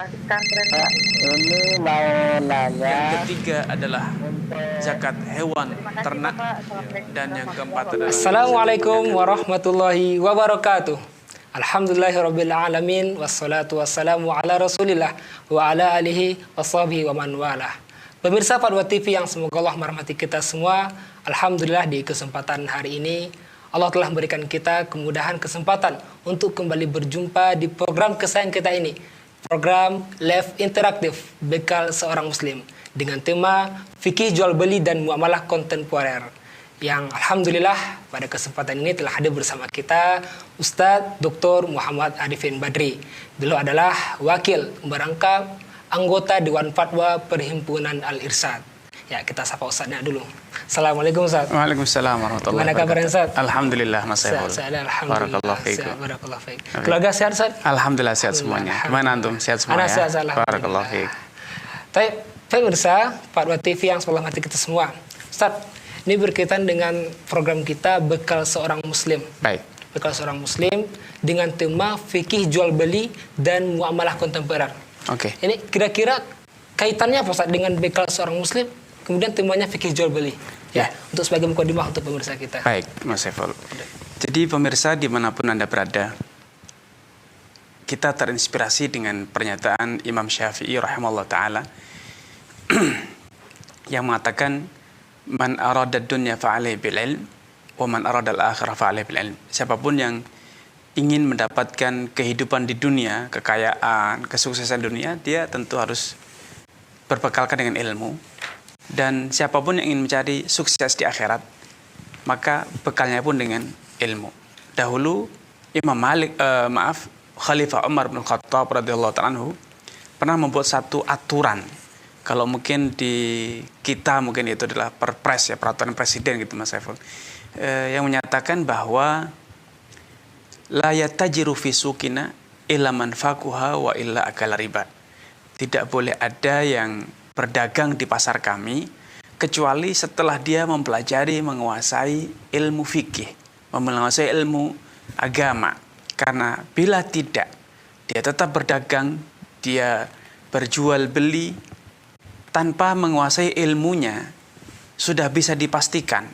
melanjutkan tren. Ini mau nanya. Yang ketiga adalah zakat hewan ternak. Dan yang keempat adalah Assalamualaikum warahmatullahi wabarakatuh. Alhamdulillahirrabbilalamin. Wassalatu wassalamu ala rasulillah wa ala alihi wa sahbihi wa man walah. Pemirsa Fatwa TV yang semoga Allah merahmati kita semua. Alhamdulillah di kesempatan hari ini Allah telah memberikan kita kemudahan kesempatan untuk kembali berjumpa di program kesayangan kita ini. Program Live Interaktif Bekal Seorang Muslim dengan tema Fikih Jual Beli dan Muamalah Kontemporer. Yang Alhamdulillah pada kesempatan ini telah hadir bersama kita Ustadz Dr. Muhammad Arifin Badri. Beliau adalah wakil merangkap anggota Dewan Fatwa Perhimpunan Al-Irsyad. Ya, kita sapa Ustadznya dulu. Assalamualaikum Ustadz. Waalaikumsalam warahmatullahi Gimana kabarnya Ustadz? Alhamdulillah Mas Saiful. Sehat, alhamdulillah. Barakallahu fiikum. Sehat, barakallahu fiikum. Keluarga sehat Ustadz? Alhamdulillah sehat semuanya. Gimana antum? Sehat semua Anak ya? sehat, alhamdulillah. Barakallahu fiik. Baik, pemirsa Fatwa TV yang sebelah hati kita semua. Ustadz, ini berkaitan dengan program kita Bekal Seorang Muslim. Baik. Bekal Seorang Muslim dengan tema Fikih Jual Beli dan Muamalah Kontemporer. Oke. Ini kira-kira kaitannya apa Ustadz dengan Bekal Seorang Muslim? Kemudian temanya Fikih Jual Beli. Ya, untuk sebagai mukadimah untuk pemirsa kita. Baik, Mas Saiful. Jadi pemirsa dimanapun Anda berada, kita terinspirasi dengan pernyataan Imam Syafi'i rahimahullah ta'ala yang mengatakan man arada dunya fa'alaihi bil ilm wa man arada al-akhirah fa'alaihi bil ilm. Siapapun yang ingin mendapatkan kehidupan di dunia, kekayaan, kesuksesan dunia, dia tentu harus berbekalkan dengan ilmu. Dan siapapun yang ingin mencari sukses di akhirat, maka bekalnya pun dengan ilmu. Dahulu Imam Khalifah Umar bin Khattab radhiyallahu ta'ala anhu pernah membuat satu aturan. Kalau mungkin di kita mungkin itu adalah perpres ya, peraturan presiden gitu Mas Saiful. Yang menyatakan bahwa la yatajiru fi suqina illa man faquha wa illa akala riba. Tidak boleh ada yang berdagang di pasar kami kecuali setelah dia mempelajari, menguasai ilmu fikih, menguasai ilmu agama. Karena bila tidak, dia tetap berdagang, dia berjual beli tanpa menguasai ilmunya, sudah bisa dipastikan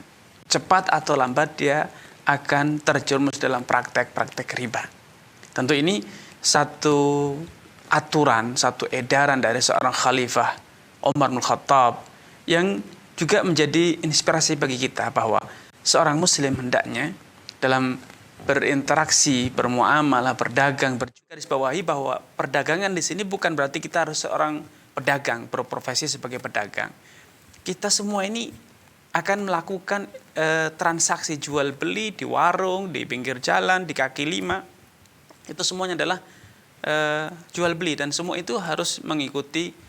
cepat atau lambat dia akan terjerumus dalam praktek-praktek riba. Tentu ini satu aturan, satu edaran dari seorang khalifah Umar bin Khattab yang juga menjadi inspirasi bagi kita bahwa seorang muslim hendaknya dalam berinteraksi, bermuamalah, berdagang, bergarisbawahi bahwa perdagangan di sini bukan berarti kita harus seorang pedagang, berprofesi sebagai pedagang. Kita semua ini akan melakukan transaksi jual beli di warung, di pinggir jalan, di kaki lima. Itu semuanya adalah jual beli dan semua itu harus mengikuti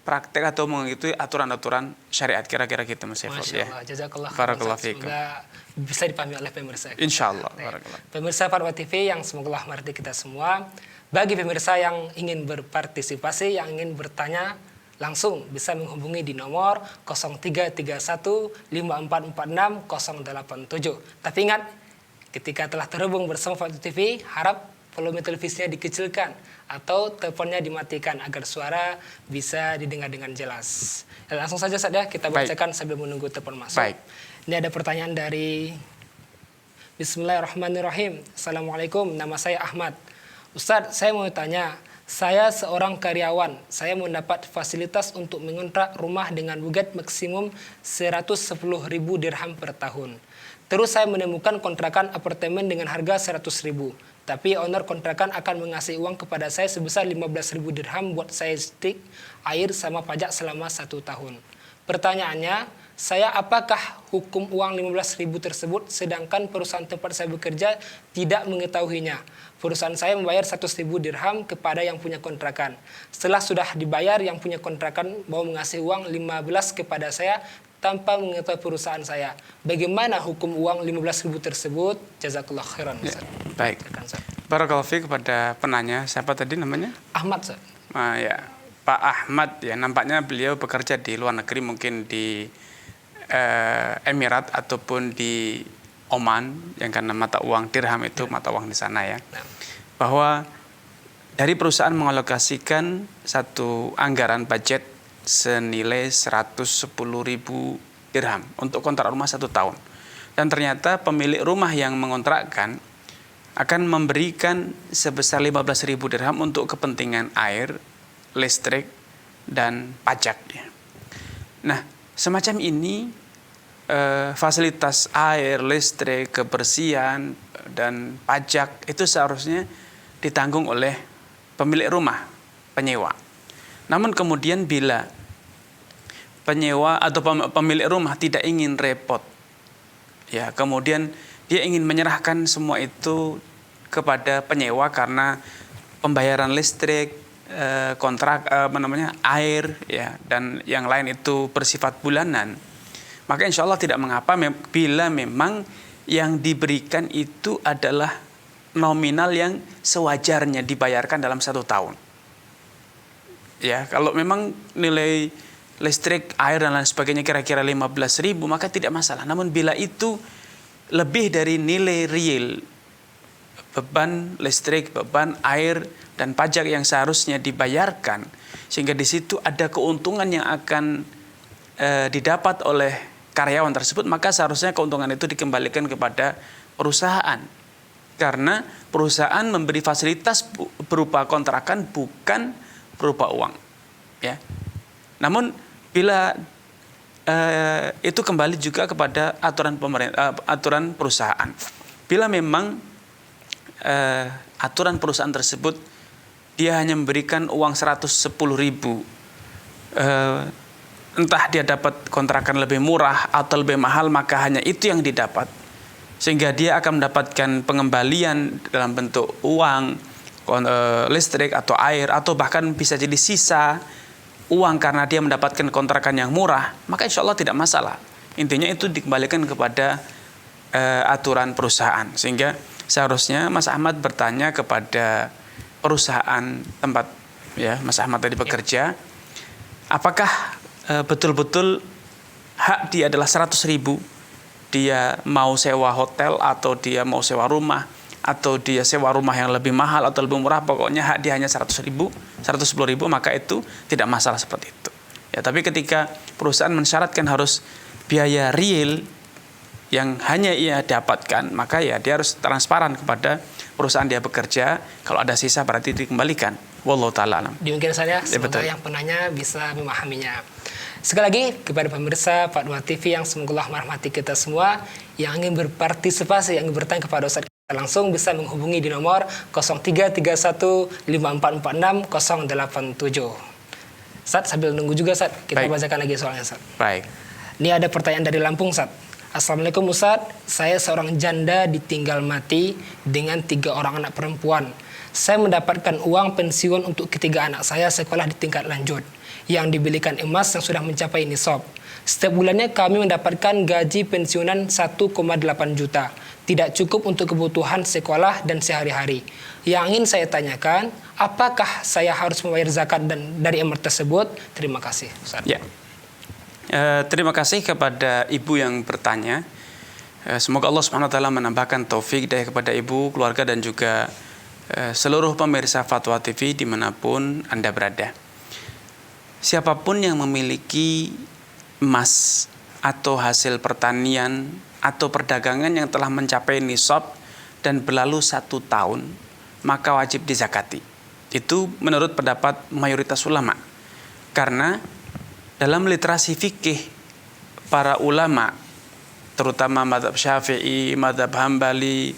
praktek atau mengikuti aturan-aturan syariat, kira-kira gitu Mas Saiful ya. Masya Allah, jazakallah. Barakallahu fiikum. Semoga bisa dipahami oleh pemirsa. Insyaallah. Barakallah. Pemirsa Fatwa TV yang semoga Allah merahmati kita semua. Bagi pemirsa yang ingin berpartisipasi, yang ingin bertanya langsung bisa menghubungi di nomor 0331 5446 087. Tapi ingat, ketika telah terhubung bersama Fatwa TV, harap volume televisinya dikecilkan atau teleponnya dimatikan agar suara bisa didengar dengan jelas. Dan langsung saja kita bacakan sambil menunggu telepon masuk. Baik. Ini ada pertanyaan dari Bismillahirrahmanirrahim. Assalamualaikum, nama saya Ahmad. Ustadz, saya mau tanya, saya seorang karyawan. Saya mendapat fasilitas untuk mengontrak rumah dengan budget maksimum 110.000 dirham per tahun. Terus saya menemukan kontrakan apartemen dengan harga 100.000. Tapi owner kontrakan akan mengasih uang kepada saya sebesar 15.000 dirham buat saya stik air sama pajak selama 1 tahun. Pertanyaannya, saya apakah hukum uang 15.000 tersebut sedangkan perusahaan tempat saya bekerja tidak mengetahuinya? Perusahaan saya membayar 100.000 dirham kepada yang punya kontrakan. Setelah sudah dibayar, yang punya kontrakan mau mengasih uang 15 kepada saya tanpa mengetahui perusahaan saya. Bagaimana hukum uang 15.000 tersebut? Jazakallah khairan. Ya, baik. Barakallahu fiik kepada penanya. Siapa tadi namanya? Ahmad, Ustaz. Ya, Pak Ahmad ya. Nampaknya beliau bekerja di luar negeri, mungkin di Emirat ataupun di Oman, yang karena mata uang dirham itu mata uang di sana ya. Bahwa dari perusahaan mengalokasikan satu anggaran budget senilai 110.000 dirham untuk kontrak rumah 1 tahun. Dan ternyata pemilik rumah yang mengontrakkan akan memberikan sebesar 15.000 dirham untuk kepentingan air, listrik, dan pajak. Nah, semacam ini fasilitas air, listrik, kebersihan, dan pajak itu seharusnya ditanggung oleh pemilik rumah, penyewa. Namun kemudian bila penyewa atau pemilik rumah tidak ingin repot, ya kemudian dia ingin menyerahkan semua itu kepada penyewa karena pembayaran listrik, kontrak air, ya, dan yang lain itu bersifat bulanan, maka insya Allah tidak mengapa bila memang yang diberikan itu adalah nominal yang sewajarnya dibayarkan dalam 1 tahun. Ya, kalau memang nilai listrik, air, dan lain sebagainya kira-kira 15.000, maka tidak masalah. Namun bila itu lebih dari nilai real beban listrik, beban air, dan pajak yang seharusnya dibayarkan, sehingga di situ ada keuntungan yang akan didapat oleh karyawan tersebut, maka seharusnya keuntungan itu dikembalikan kepada perusahaan. Karena perusahaan memberi fasilitas berupa kontrakan, bukan berupa uang, ya. Namun bila itu kembali juga kepada aturan aturan perusahaan. Bila memang aturan perusahaan tersebut dia hanya memberikan uang 110.000, entah dia dapat kontrakan lebih murah atau lebih mahal, maka hanya itu yang didapat, sehingga dia akan mendapatkan pengembalian dalam bentuk uang, listrik atau air, atau bahkan bisa jadi sisa uang karena dia mendapatkan kontrakan yang murah, maka insya Allah tidak masalah. Intinya itu dikembalikan kepada aturan perusahaan. Sehingga seharusnya Mas Ahmad bertanya kepada perusahaan tempat, ya, Mas Ahmad tadi bekerja, apakah betul-betul hak dia adalah 100.000, dia mau sewa hotel atau dia mau sewa rumah, atau dia sewa rumah yang lebih mahal atau lebih murah, pokoknya hak dia hanya 110.000, maka itu tidak masalah seperti itu. Ya, tapi ketika perusahaan mensyaratkan harus biaya real yang hanya ia dapatkan, maka ya dia harus transparan kepada perusahaan dia bekerja. Kalau ada sisa berarti dikembalikan. Wallahu ta'ala alam. Demikian saja, semoga yang penanya bisa memahaminya. Sekali lagi kepada pemirsa Fatwa TV yang semoga Allah merahmati kita semua, yang ingin berpartisipasi, yang ingin bertanya kepada Ustaz langsung bisa menghubungi di nomor 03315446 087. Ustaz, sambil nunggu juga Ustaz, kita bacakan lagi soalnya Ustaz. Baik. Ini ada pertanyaan dari Lampung Ustaz. Assalamualaikum Ustaz, saya seorang janda ditinggal mati dengan 3 orang anak perempuan. Saya mendapatkan uang pensiun untuk ketiga anak saya sekolah di tingkat lanjut yang dibelikan emas yang sudah mencapai nisab. Setiap bulannya kami mendapatkan gaji pensiunan 1,8 juta. Tidak cukup untuk kebutuhan sekolah dan sehari-hari. Yang ingin saya tanyakan, apakah saya harus membayar zakat dan dari emas tersebut? Terima kasih Ustaz. Ya. Terima kasih kepada ibu yang bertanya. Semoga Allah SWT menambahkan taufik hidayah kepada ibu, keluarga, dan juga seluruh pemirsa Fatwa TV dimanapun Anda berada. Siapapun yang memiliki emas atau hasil pertanian atau perdagangan yang telah mencapai nisab dan berlalu 1 tahun, maka wajib dizakati. Itu menurut pendapat mayoritas ulama. Karena dalam literasi fikih para ulama, terutama mazhab Syafi'i, mazhab Hambali,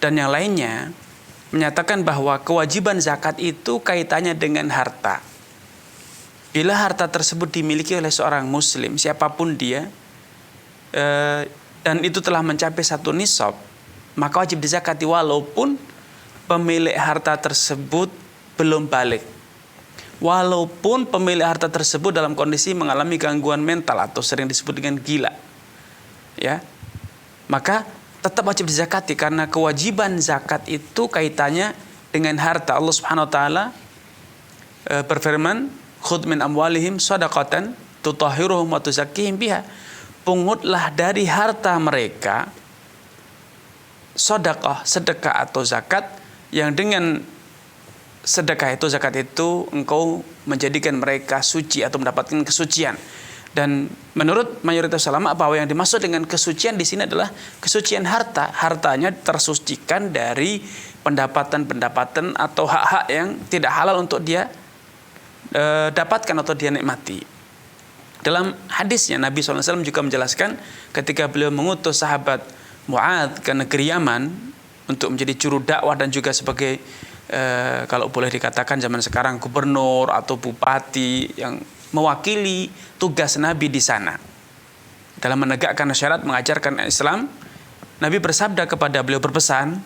dan yang lainnya, menyatakan bahwa kewajiban zakat itu kaitannya dengan harta. Bila harta tersebut dimiliki oleh seorang muslim, siapapun dia, dan itu telah mencapai 1 nisab, maka wajib dizakati walaupun pemilik harta tersebut belum balik. Walaupun pemilik harta tersebut dalam kondisi mengalami gangguan mental atau sering disebut dengan gila. Ya. Maka tetap wajib dizakati karena kewajiban zakat itu kaitannya dengan harta. Allah Subhanahu wa taala berfirman, "Khudh min amwalihim shadaqatan tutahhiruhum wa tuzakkihim biha." Pungutlah dari harta mereka sedekah atau zakat yang dengan sedekah itu, zakat itu, engkau menjadikan mereka suci atau mendapatkan kesucian. Dan menurut mayoritas ulama bahwa yang dimaksud dengan kesucian di sini adalah kesucian harta. Hartanya tersucikan dari pendapatan-pendapatan atau hak-hak yang tidak halal untuk dia dapatkan atau dia nikmati. Dalam hadisnya Nabi SAW juga menjelaskan ketika beliau mengutus sahabat Mu'adz ke negeri Yaman untuk menjadi juru dakwah dan juga sebagai kalau boleh dikatakan zaman sekarang gubernur atau bupati yang mewakili tugas Nabi di sana dalam menegakkan syariat, mengajarkan Islam. Nabi bersabda kepada beliau, berpesan,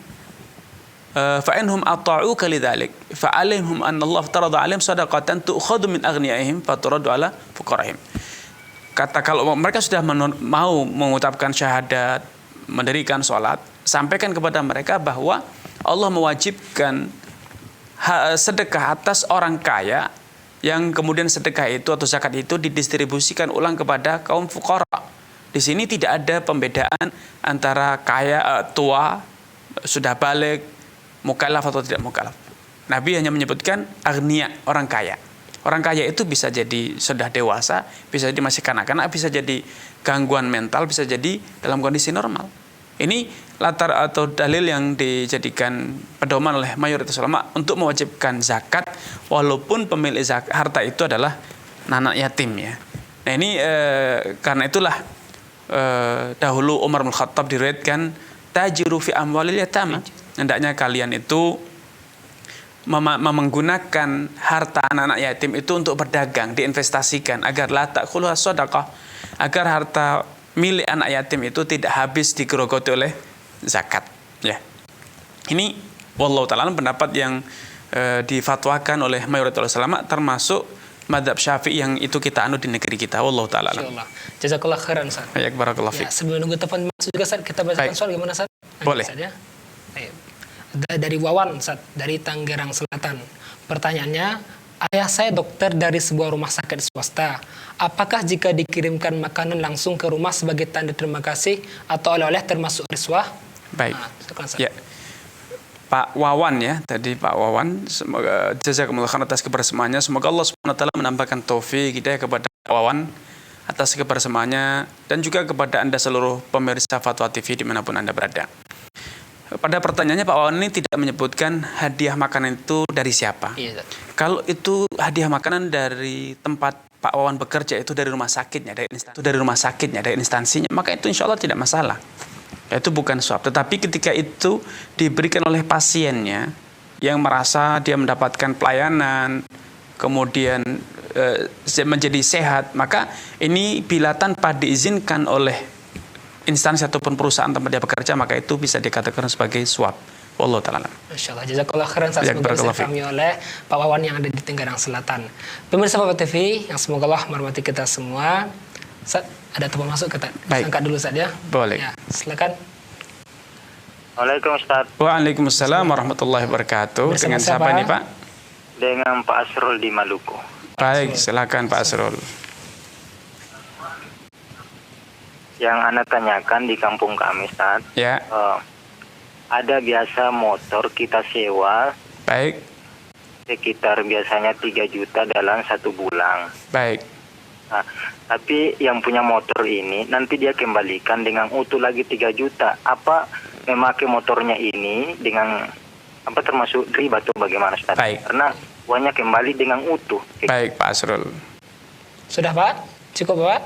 fa'inhum ata'uka lidzalik fa'alaihim anna Allah farada 'alaihim shadaqatan tu'khadhu min aghniyaihim faturadu 'ala fuqarahim. Kata, kalau mereka sudah mau mengucapkan syahadat, mendirikan sholat, sampaikan kepada mereka bahwa Allah mewajibkan sedekah atas orang kaya, yang kemudian sedekah itu atau zakat itu didistribusikan ulang kepada kaum fuqara. Di sini tidak ada pembedaan antara kaya, tua, sudah balik, mukallaf atau tidak mukallaf. Nabi hanya menyebutkan agniya, orang kaya. Orang kaya itu bisa jadi sudah dewasa, bisa jadi masih kanak-kanak, bisa jadi gangguan mental, bisa jadi dalam kondisi normal. Ini latar atau dalil yang dijadikan pedoman oleh mayoritas ulama untuk mewajibkan zakat walaupun pemilik harta itu adalah anak yatim ya. Nah ini karena itulah dahulu Umar bin Khattab diriwayatkan tajiru fi amwalil yatama. Hendaknya kalian itu menggunakan harta anak-anak yatim itu untuk berdagang, diinvestasikan agar la ta'khuluha shadaqah, agar harta milik anak yatim itu tidak habis digerogoti oleh zakat ya. Ini wallahu ta'ala pendapat yang difatwakan oleh mayoritas ulama termasuk mazhab Syafi'i yang itu kita anut di negeri kita. Wallahu ta'ala. Insyaallah. Jazakallah khairan Ustaz. Ya, barakallahu fiik. Sebelum nunggu telepon masuk juga Ustaz, kita bacakan soal gimana Ustaz? Boleh. Ustaz, ya. Dari Wawan Ustaz, dari Tangerang Selatan. Pertanyaannya, ayah saya dokter dari sebuah rumah sakit swasta. Apakah jika dikirimkan makanan langsung ke rumah sebagai tanda terima kasih atau oleh-oleh termasuk riswah? Baik. Nah, ya. Pak Wawan ya, tadi Pak Wawan, semoga jazakumullah khairan atas kebersamaannya. Semoga Allah Subhanahu wa taala menambahkan taufik hidayah kepada Pak Wawan atas kebersamaannya dan juga kepada Anda seluruh pemirsa Fatwa TV dimanapun Anda berada. Pada pertanyaannya Pak Wawan ini tidak menyebutkan hadiah makanan itu dari siapa. Iya. Kalau itu hadiah makanan dari tempat Pak Wawan bekerja, itu dari rumah sakitnya, dari instansinya, maka itu insya Allah tidak masalah. Itu bukan suap. Tetapi ketika itu diberikan oleh pasiennya yang merasa dia mendapatkan pelayanan, kemudian menjadi sehat, maka ini bila tanpa diizinkan oleh instansi ataupun perusahaan tempat dia bekerja, maka itu bisa dikatakan sebagai suap. Wallahu ta'ala. Masyaallah, jazakallah khairan. Semoga difahami oleh Pak Wawan yang ada di Tangerang Selatan. Pemirsa Fatwa TV yang semoga Allah merahmati kita semua. Ustaz, ada telepon masuk kita. Angkat dulu Ustaz ya. Boleh. Ya, silakan. Waalaikumsalam Ustaz. Waalaikumsalam warahmatullahi wabarakatuh. Dengan siapa ini Pak? Dengan Pak Asrul di Maluku. Baik, silakan Pak Asrul. Yang Anda tanyakan di kampung kami Ustaz. Ya. Ada biasa motor kita sewa. Baik. Sekitar biasanya 3 juta dalam 1 bulan. Baik. Nah, tapi yang punya motor ini nanti dia kembalikan dengan utuh lagi 3 juta. Apa memakai motornya ini dengan apa termasuk riba atau bagaimana Ustaz? Baik. Karena uangnya kembali dengan utuh. Baik Pak Asrul. Sudah Pak? Cukup Pak?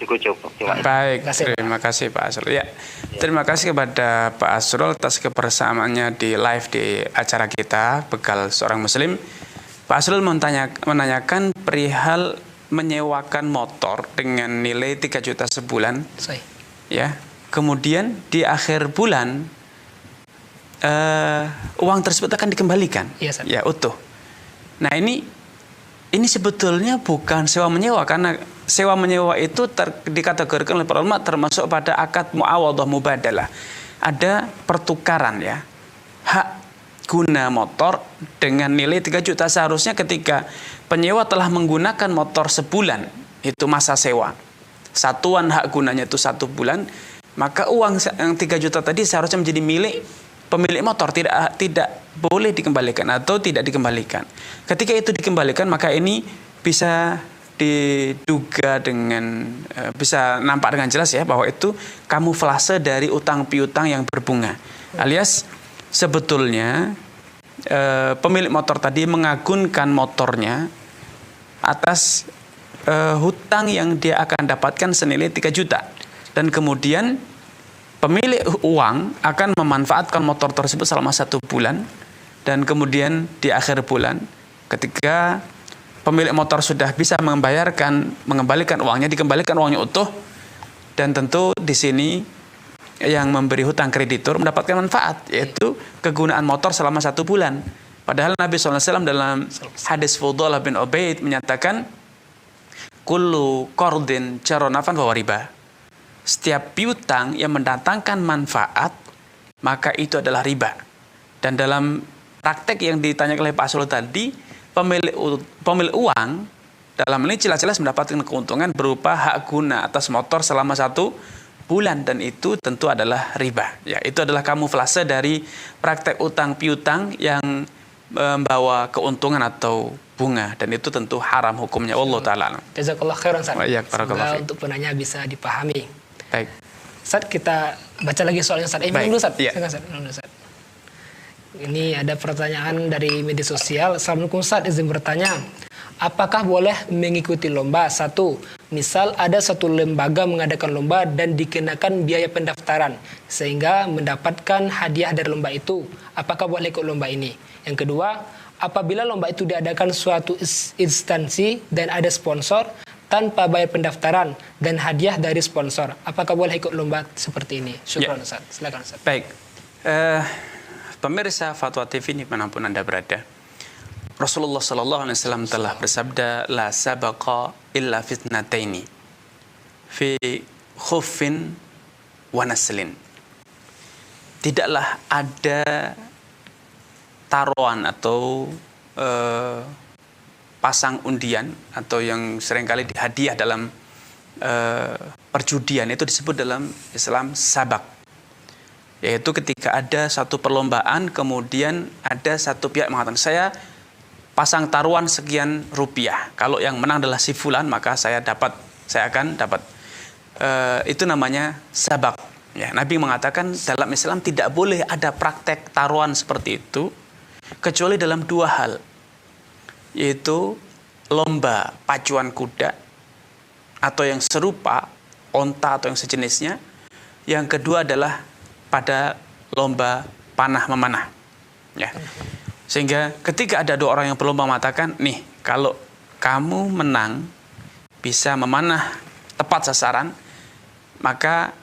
Cukup. Baik, terima kasih Pak Asrul. Ya, terima kasih kepada Pak Asrul atas kebersamaannya di live di acara kita Bekal Seorang Muslim. Pak Asrul menanyakan perihal menyewakan motor dengan nilai 3 juta sebulan. Ya, kemudian di akhir bulan uang tersebut akan dikembalikan. Ya, utuh. Nah, ini sebetulnya bukan sewa menyewa, karena sewa menyewa itu dikategorikan oleh para ulama termasuk pada akad muawadhah mubadalah. Ada pertukaran ya. Hak guna motor dengan nilai 3 juta. Seharusnya ketika penyewa telah menggunakan motor sebulan, itu masa sewa. Satuan hak gunanya itu 1 bulan, maka uang yang 3 juta tadi seharusnya menjadi milik pemilik motor, tidak boleh dikembalikan atau tidak dikembalikan. Ketika itu dikembalikan, maka ini bisa diduga dengan bisa nampak dengan jelas ya bahwa itu kamuflase dari utang piutang yang berbunga. Alias sebetulnya pemilik motor tadi mengagunkan motornya atas hutang yang dia akan dapatkan senilai 3 juta. Dan kemudian pemilik uang akan memanfaatkan motor tersebut selama 1 bulan. Dan kemudian di akhir bulan ketika pemilik motor sudah bisa mengembalikan uangnya, dikembalikan uangnya utuh, dan tentu di sini yang memberi hutang kreditur mendapatkan manfaat, yaitu kegunaan motor selama 1 bulan. Padahal Nabi SAW dalam hadis Fudhalah bin Ubaid menyatakan, kullu qardin jaronafan wa riba. Setiap piutang yang mendatangkan manfaat, maka itu adalah riba. Dan dalam praktek yang ditanyakan oleh Pak Sul tadi, pemilik uang dalam ini jelas-jelas mendapatkan keuntungan berupa hak guna atas motor selama 1 bulan, dan itu tentu adalah riba. Ya, itu adalah kamuflase dari praktek utang piutang yang membawa keuntungan atau bunga, dan itu tentu haram hukumnya. Wallahu taala. Jazakallah khairan Ustaz. Semoga untuk penanya bisa dipahami. Baik. Ustaz, kita baca lagi soalnya Ustaz. Dulu Ustaz. Ya. Ini ada pertanyaan dari media sosial. Assalamualaikum Ustaz, izin bertanya. Apakah boleh mengikuti lomba? 1. Misal ada satu lembaga mengadakan lomba dan dikenakan biaya pendaftaran sehingga mendapatkan hadiah dari lomba itu. Apakah boleh ikut lomba ini? Yang kedua, apabila lomba itu diadakan suatu instansi dan ada sponsor tanpa bayar pendaftaran dan hadiah dari sponsor, apakah boleh ikut lomba seperti ini? Syukran Ustaz. Silakan Ustaz. Baik. Pemirsa Fatwa TV ini manapun Anda berada, Rasulullah SAW telah bersabda, la sabaqa illa fitnataini fi khuffin wa naslin. Tidaklah ada taruhan atau pasang undian atau yang seringkali dihadiah dalam perjudian, itu disebut dalam Islam sabak. Yaitu ketika ada satu perlombaan, kemudian ada satu pihak mengatakan, saya pasang taruhan sekian rupiah. Kalau yang menang adalah si fulan, maka saya akan dapat. Itu namanya sabak. Ya, Nabi mengatakan dalam Islam tidak boleh ada praktek taruhan seperti itu, kecuali dalam 2 hal. Yaitu lomba pacuan kuda, atau yang serupa, onta atau yang sejenisnya. Yang kedua adalah pada lomba panah memanah, ya. Sehingga ketika ada 2 orang yang berlomba mengatakan, nih kalau kamu menang bisa memanah tepat sasaran, maka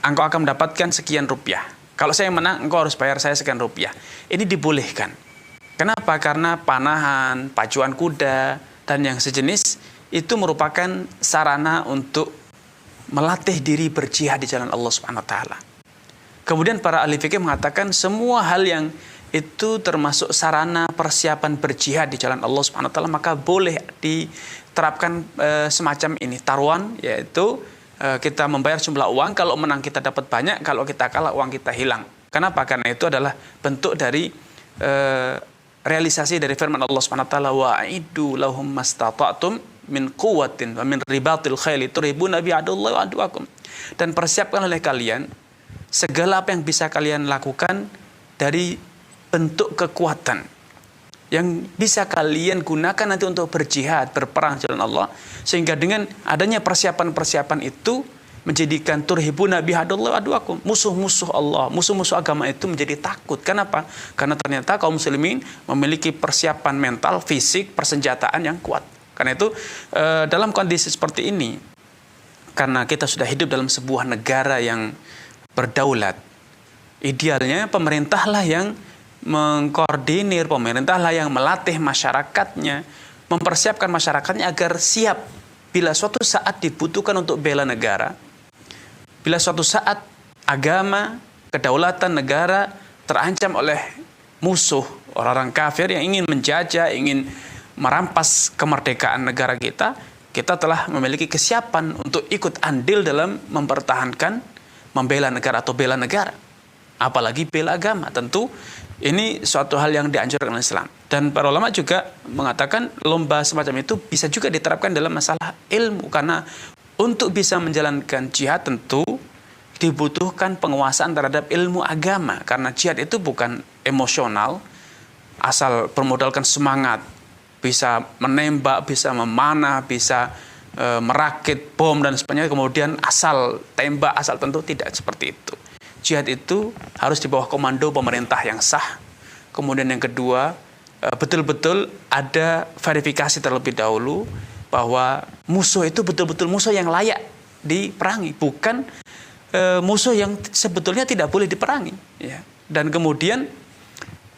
engkau akan mendapatkan sekian rupiah. Kalau saya menang, engkau harus bayar saya sekian rupiah. Ini dibolehkan. Kenapa? Karena panahan, pacuan kuda, dan yang sejenis itu merupakan sarana untuk melatih diri berjihad di jalan Allah Subhanahu wa taala. Kemudian para ahli fikih mengatakan semua hal yang itu termasuk sarana persiapan berjihad di jalan Allah Subhanahu wa taala, maka boleh diterapkan semacam ini, taruhan, yaitu kita membayar jumlah uang, kalau menang kita dapat banyak, kalau kita kalah uang kita hilang. Kenapa? Karena itu adalah bentuk dari realisasi dari firman Allah Subhanahu wa taala, wa'idu lahum mastata'tum min quwwatin wa min ribatil khayli turhibuna bi adullahi wa aduwakum. Dan persiapkan oleh kalian segala apa yang bisa kalian lakukan dari bentuk kekuatan yang bisa kalian gunakan nanti untuk berjihad, berperang di jalan Allah, sehingga dengan adanya persiapan-persiapan itu menjadikan turhibuna bihadullahi wa aduwakum, musuh-musuh Allah, musuh-musuh agama itu menjadi takut. Kenapa? Karena ternyata kaum muslimin memiliki persiapan mental, fisik, persenjataan yang kuat. Karena itu dalam kondisi seperti ini, karena kita sudah hidup dalam sebuah negara yang berdaulat, idealnya pemerintahlah yang mengkoordinir, pemerintahlah yang melatih masyarakatnya, mempersiapkan masyarakatnya agar siap bila suatu saat dibutuhkan untuk bela negara, bila suatu saat agama, kedaulatan negara terancam oleh musuh, orang-orang kafir yang ingin menjajah, ingin merampas kemerdekaan negara kita, kita telah memiliki kesiapan untuk ikut andil dalam mempertahankan, membela negara atau bela negara. Apalagi bela agama. Tentu Ini suatu hal yang dianjurkan oleh Islam. Dan para ulama juga mengatakan lomba semacam itu bisa juga diterapkan dalam masalah ilmu. Karena untuk bisa menjalankan jihad tentu dibutuhkan penguasaan terhadap ilmu agama. Karena jihad itu bukan emosional, asal bermodalkan semangat. Bisa menembak, bisa memanah, bisa merakit bom dan sebagainya. Kemudian asal tembak, asal tentu tidak seperti itu. Jihad itu harus di bawah komando pemerintah yang sah. Kemudian yang kedua, betul-betul ada verifikasi terlebih dahulu bahwa musuh itu betul-betul musuh yang layak diperangi, bukan musuh yang sebetulnya tidak boleh diperangi. Ya. Dan kemudian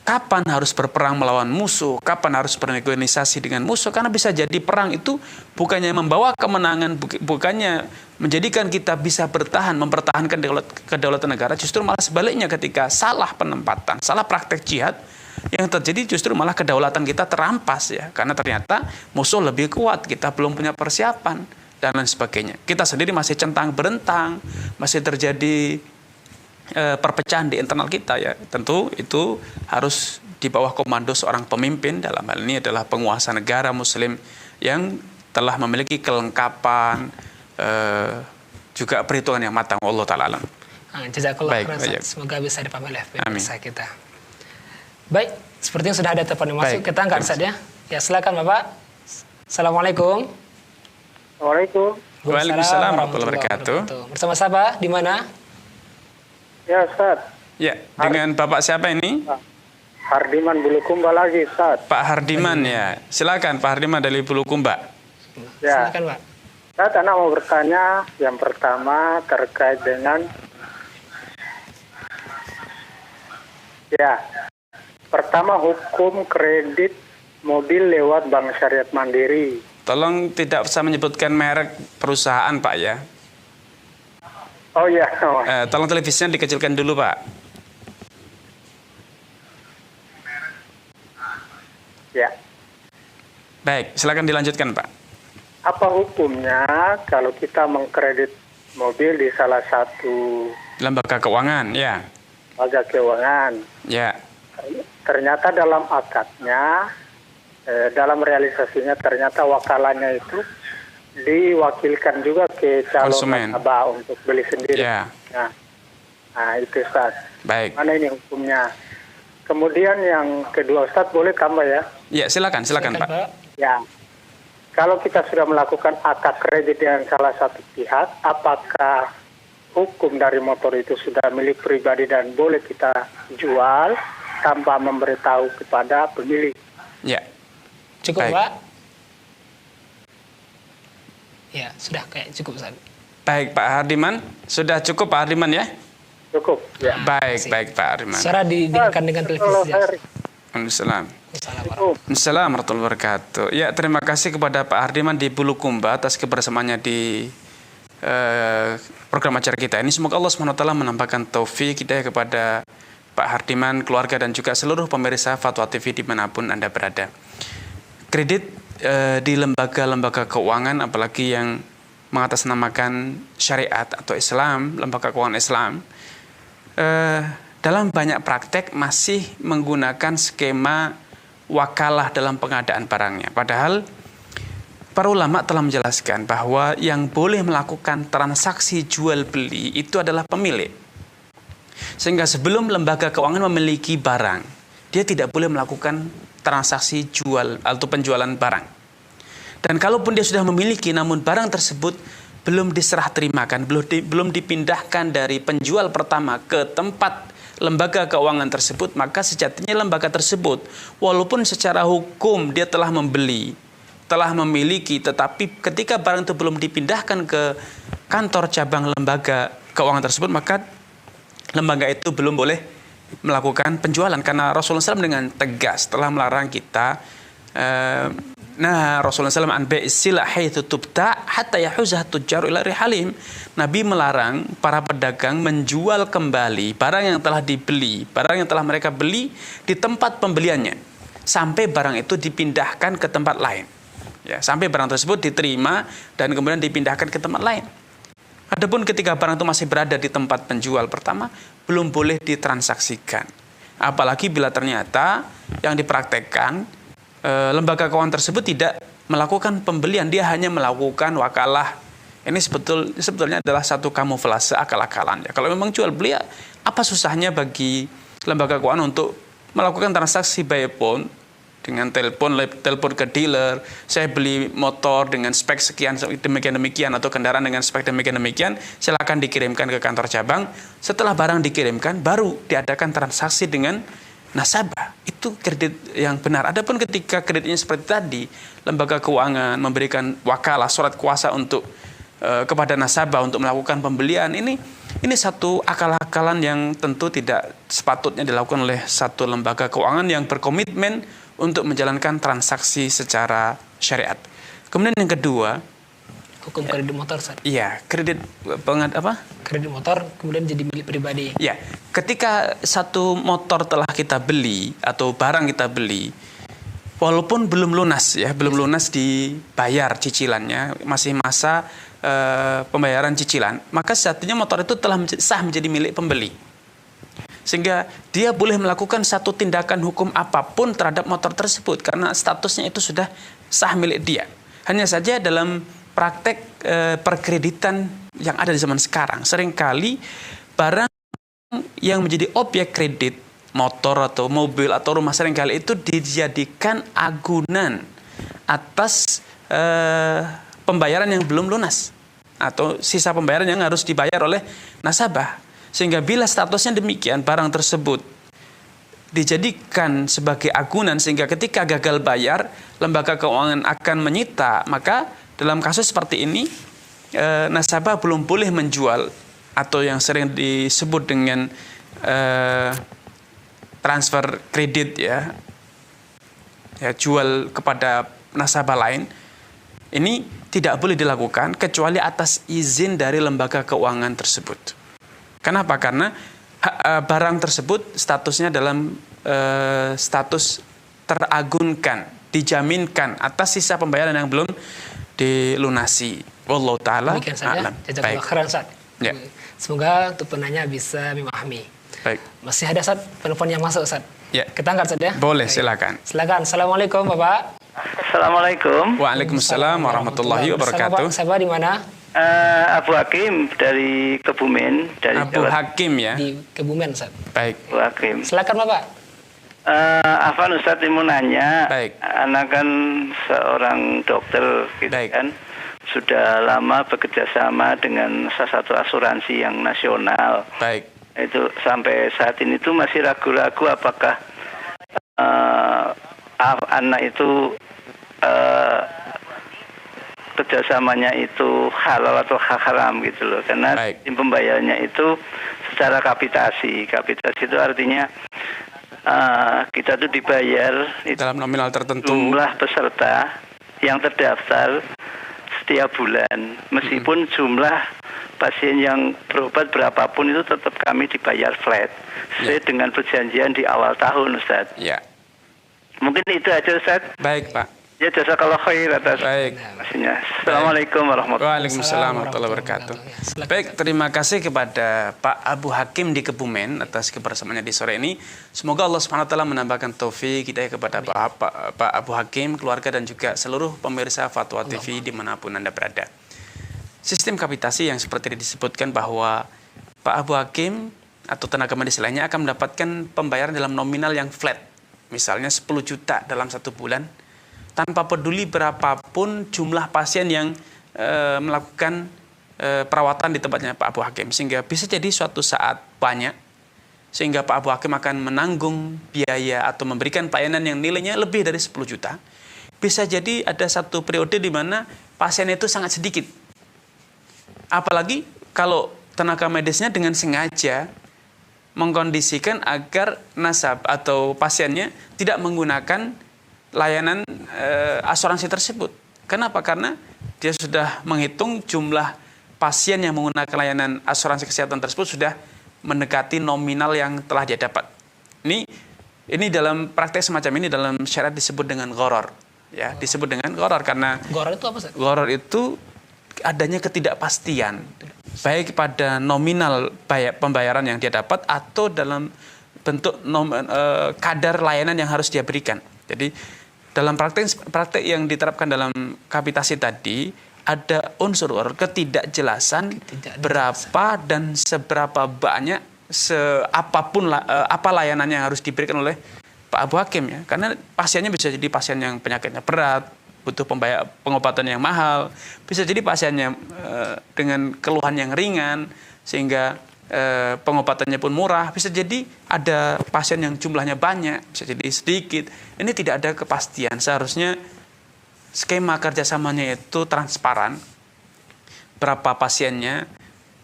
kapan harus berperang melawan musuh, kapan harus bernegosiasi dengan musuh, karena bisa jadi perang itu bukannya membawa kemenangan, bukannya menjadikan kita bisa bertahan, mempertahankan kedaulatan negara, justru malah sebaliknya ketika salah penempatan, salah praktek jihad, yang terjadi justru malah kedaulatan kita terampas ya, karena ternyata musuh lebih kuat, kita belum punya persiapan, dan lain sebagainya. Kita sendiri masih centang berentang, masih terjadi perpecahan di internal kita ya. Tentu itu harus di bawah komando seorang pemimpin, dalam hal ini adalah penguasa negara muslim yang telah memiliki kelengkapan juga perhitungan yang matang. Allah taala alam. Jazakallah khairan. Semoga bisa dipahami oleh pemirsa kita. Baik, sepertinya sudah ada telepon yang masuk. Kita angkat saja. Ya, silakan Bapak. Assalamualaikum. Waalaikumsalam warahmatullahi wabarakatuh. Bersama siapa? Di mana? Ya, Ustaz. Ya, dengan Bapak siapa ini? Hardiman Bulukumba lagi, Ustaz. Pak Hardiman ya. Silakan Pak Hardiman dari Bulukumba. Ya. Silakan, Pak. Saya karena mau bertanya, yang pertama terkait dengan pertama hukum kredit mobil lewat Bank Syariah Mandiri. Tolong tidak usah menyebutkan merek perusahaan, Pak ya. Oh ya. Tolong televisinya dikecilkan dulu, Pak. Ya. Baik, silakan dilanjutkan, Pak. Apa hukumnya kalau kita mengkredit mobil di salah satu lembaga keuangan, ya. lembaga keuangan? Ya. Ternyata dalam akadnya, dalam realisasinya ternyata wakalannya itu diwakilkan juga ke calon nasabah untuk beli sendiri. Ya. Nah, itu Ustaz. Baik. Mana ini hukumnya? Kemudian yang kedua Ustaz, boleh tambah ya? Ya, silakan Pak. Ya. Kalau kita sudah melakukan akad kredit dengan salah satu pihak, apakah hukum dari motor itu sudah milik pribadi dan boleh kita jual tanpa memberitahu kepada pemilik? Ya. Cukup, baik. Pak? Ya, sudah kayak cukup, Ustaz. Baik, Pak Hardiman. Sudah cukup, Pak Hardiman ya? Cukup, ya. Baik, Pak Hardiman. Suara didengarkan dengan televisi. Assalamualaikum warahmatullahi wabarakatuh. Ya, terima kasih kepada Pak Hardiman di Bulukumba atas kebersamaannya di program acara kita ini. Semoga Allah SWT menampakkan taufik hidayah kepada Pak Hardiman, keluarga, dan juga seluruh pemirsa Fatwa TV dimanapun Anda berada. Kredit di lembaga-lembaga keuangan, apalagi yang mengatasnamakan syariat atau Islam, lembaga keuangan Islam, dalam banyak praktek masih menggunakan skema wakalah dalam pengadaan barangnya. Padahal para ulama telah menjelaskan bahwa yang boleh melakukan transaksi jual beli itu adalah pemilik. Sehingga sebelum lembaga keuangan memiliki barang, dia tidak boleh melakukan transaksi jual atau penjualan barang. Dan kalaupun dia sudah memiliki, namun barang tersebut belum diserah terimakan, belum dipindahkan dari penjual pertama ke tempat lembaga keuangan tersebut, maka sejatinya lembaga tersebut, walaupun secara hukum dia telah membeli, telah memiliki, tetapi ketika barang itu belum dipindahkan ke kantor cabang lembaga keuangan tersebut, maka lembaga itu belum boleh melakukan penjualan, karena Rasulullah SAW dengan tegas telah melarang kita Rasulullah SAW an bai'is silah haitsu tubta hatta yahuzah tujjar ila rihalim. Nabi melarang para pedagang menjual kembali barang yang telah dibeli, barang yang telah mereka beli di tempat pembeliannya sampai barang itu dipindahkan ke tempat lain. Ya, sampai barang tersebut diterima dan kemudian dipindahkan ke tempat lain. Adapun ketika barang itu masih berada di tempat penjual pertama, belum boleh ditransaksikan. Apalagi bila ternyata yang dipraktekkan lembaga keuangan tersebut tidak melakukan pembelian, dia hanya melakukan wakalah. Ini sebetulnya adalah satu kamuflase akal-akalan. Ya, kalau memang jual beli, apa susahnya bagi lembaga keuangan untuk melakukan transaksi by phone dengan telepon ke dealer, saya beli motor dengan spek sekian demikian atau kendaraan dengan spek demikian, silakan dikirimkan ke kantor cabang. Setelah barang dikirimkan, baru diadakan transaksi dengan nasabah. Itu kredit yang benar. Adapun ketika kreditnya seperti tadi, lembaga keuangan memberikan wakalah surat kuasa untuk kepada nasabah untuk melakukan pembelian, ini satu akal-akalan yang tentu tidak sepatutnya dilakukan oleh satu lembaga keuangan yang berkomitmen untuk menjalankan transaksi secara syariat. Kemudian yang kedua, Hukum kredit motor, Ustaz. iya, kredit Kredit motor kemudian jadi milik pribadi. Ya, ketika satu motor telah kita beli atau barang kita beli, walaupun belum lunas dibayar cicilannya, masih masa pembayaran cicilan, maka satunya motor itu telah sah menjadi milik pembeli. Sehingga dia boleh melakukan satu tindakan hukum apapun terhadap motor tersebut karena statusnya itu sudah sah milik dia. Hanya saja dalam praktek perkreditan yang ada di zaman sekarang, seringkali barang yang menjadi objek kredit, motor atau mobil atau rumah, seringkali itu dijadikan agunan atas pembayaran yang belum lunas atau sisa pembayaran yang harus dibayar oleh nasabah. Sehingga bila statusnya demikian, barang tersebut dijadikan sebagai agunan sehingga ketika gagal bayar, lembaga keuangan akan menyita. Maka dalam kasus seperti ini, nasabah belum boleh menjual atau yang sering disebut dengan transfer kredit, ya jual kepada nasabah lain. Ini tidak boleh dilakukan kecuali atas izin dari lembaga keuangan tersebut. Kenapa? Karena barang tersebut statusnya dalam status teragunkan, dijaminkan atas sisa pembayaran yang belum dilunasi. Wallahu ta'ala a'lam. Baik. Ya. Semoga untuk penanya bisa memahami. Baik. Masih ada Ustaz penelpon yang masuk, Ustaz. Ya. Kita angkat, Ustaz, ya? Boleh, silakan. Silakan. Assalamualaikum, Bapak. Assalamualaikum. Waalaikumsalam warahmatullahi wabarakatuh. Siapa di mana? Abu Hakim dari Kebumen. Dari Abu Hakim, ya. Di Kebumen, Ustaz. Baik. Abu Hakim. Silakan, Bapak. Afan, Ustaz mau nanya. Baik. Anak kan seorang dokter gitu. Baik. Kan. Sudah lama bekerja sama dengan salah satu asuransi yang nasional. Baik. Itu sampai saat ini tuh masih ragu-ragu apakah anak itu kerjasamanya itu halal atau haram gitu loh, karena tim pembayarannya itu secara kapitasi itu artinya kita tuh dibayar dalam nominal tertentu jumlah peserta yang terdaftar setiap bulan, meskipun jumlah pasien yang berobat berapapun itu tetap kami dibayar flat sesuai dengan perjanjian di awal tahun, Ustaz. Ya. Mungkin itu aja, Ustaz. Baik, Pak. Ya, jazakallah khair atas masihnya. Assalamualaikum warahmatullahi wabarakatuh. Baik, terima kasih kepada Pak Abu Hakim di Kebumen atas kebersamaannya di sore ini. Semoga Allah SWT menambahkan taufik hidayah kepada Pak Abu Hakim, keluarga dan juga seluruh pemirsa Fatwa TV dimanapun Anda berada. Sistem kapitasi yang seperti disebutkan bahwa Pak Abu Hakim atau tenaga medis lainnya akan mendapatkan pembayaran dalam nominal yang flat. Misalnya 10 juta dalam 1 bulan. Tanpa peduli berapapun jumlah pasien yang melakukan perawatan di tempatnya Pak Abu Hakim. Sehingga bisa jadi suatu saat banyak. Sehingga Pak Abu Hakim akan menanggung biaya atau memberikan pelayanan yang nilainya lebih dari 10 juta. Bisa jadi ada satu periode di mana pasien itu sangat sedikit. Apalagi kalau tenaga medisnya dengan sengaja mengkondisikan agar nasabah atau pasiennya tidak menggunakan layanan asuransi tersebut. Kenapa? Karena dia sudah menghitung jumlah pasien yang menggunakan layanan asuransi kesehatan tersebut sudah mendekati nominal yang telah dia dapat. Ini dalam praktek semacam ini dalam syariat disebut dengan gharar. Ya, disebut dengan gharar karena gharar itu apa, Ustaz? Gharar itu adanya ketidakpastian baik pada nominal pembayaran yang dia dapat atau dalam bentuk kadar layanan yang harus dia berikan. Jadi dalam praktek yang diterapkan dalam kapitasi tadi ada unsur ketidakjelasan berapa dan seberapa banyak apa layanan yang harus diberikan oleh Pak Abu Hakim ya. Karena pasiennya bisa jadi pasien yang penyakitnya berat, butuh pengobatan yang mahal, bisa jadi pasiennya dengan keluhan yang ringan sehingga pengobatannya pun murah, bisa jadi ada pasien yang jumlahnya banyak, bisa jadi sedikit. Ini tidak ada kepastian. Seharusnya skema kerjasamanya itu transparan, berapa pasiennya,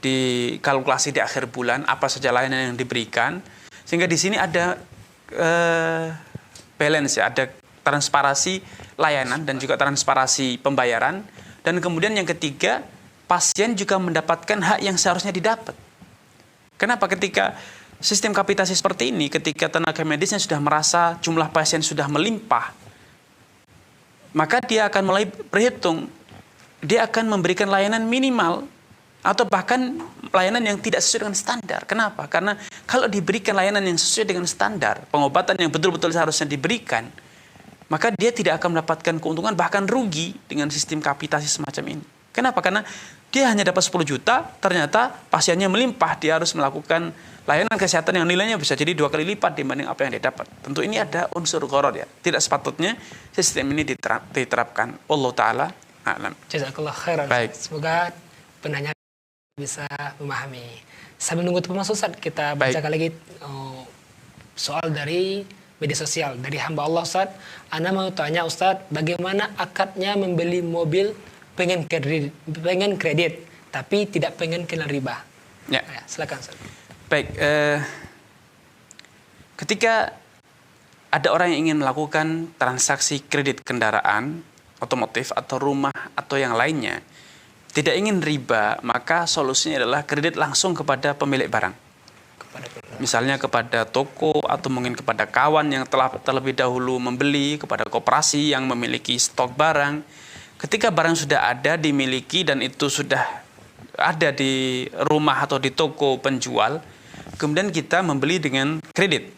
dikalkulasi di akhir bulan, apa saja layanan yang diberikan, sehingga di sini ada balance ya, ada transparansi layanan dan juga transparansi pembayaran. Dan kemudian yang ketiga, pasien juga mendapatkan hak yang seharusnya didapat. Kenapa? Ketika sistem kapitasi seperti ini, ketika tenaga medisnya sudah merasa jumlah pasien sudah melimpah, maka dia akan mulai berhitung, dia akan memberikan layanan minimal atau bahkan layanan yang tidak sesuai dengan standar. Kenapa? Karena kalau diberikan layanan yang sesuai dengan standar, pengobatan yang betul-betul seharusnya diberikan, maka dia tidak akan mendapatkan keuntungan, bahkan rugi dengan sistem kapitasi semacam ini. Kenapa? Karena dia hanya dapat 10 juta, ternyata pasiennya melimpah, dia harus melakukan layanan kesehatan yang nilainya bisa jadi 2 kali lipat dibanding apa yang dia dapat. Tentu ini ada unsur gharar ya. Tidak sepatutnya sistem ini diterapkan. Allah Ta'ala a'lam. Jazakallah khairan. Baik. Semoga penanya bisa memahami. Sambil nunggu teman Ustaz, kita bacakan lagi soal dari media sosial dari hamba Allah. Ustaz, Ana mau tanya Ustaz, bagaimana akadnya membeli mobil pengen kredit tapi tidak pengen kena riba? Ya. Silakan Ustaz. Baik, ketika ada orang yang ingin melakukan transaksi kredit kendaraan otomotif atau rumah atau yang lainnya, tidak ingin riba, maka solusinya adalah kredit langsung kepada pemilik barang. Misalnya kepada toko atau mungkin kepada kawan yang telah terlebih dahulu membeli, kepada koperasi yang memiliki stok barang. Ketika barang sudah ada, dimiliki, dan itu sudah ada di rumah atau di toko penjual, kemudian kita membeli dengan kredit.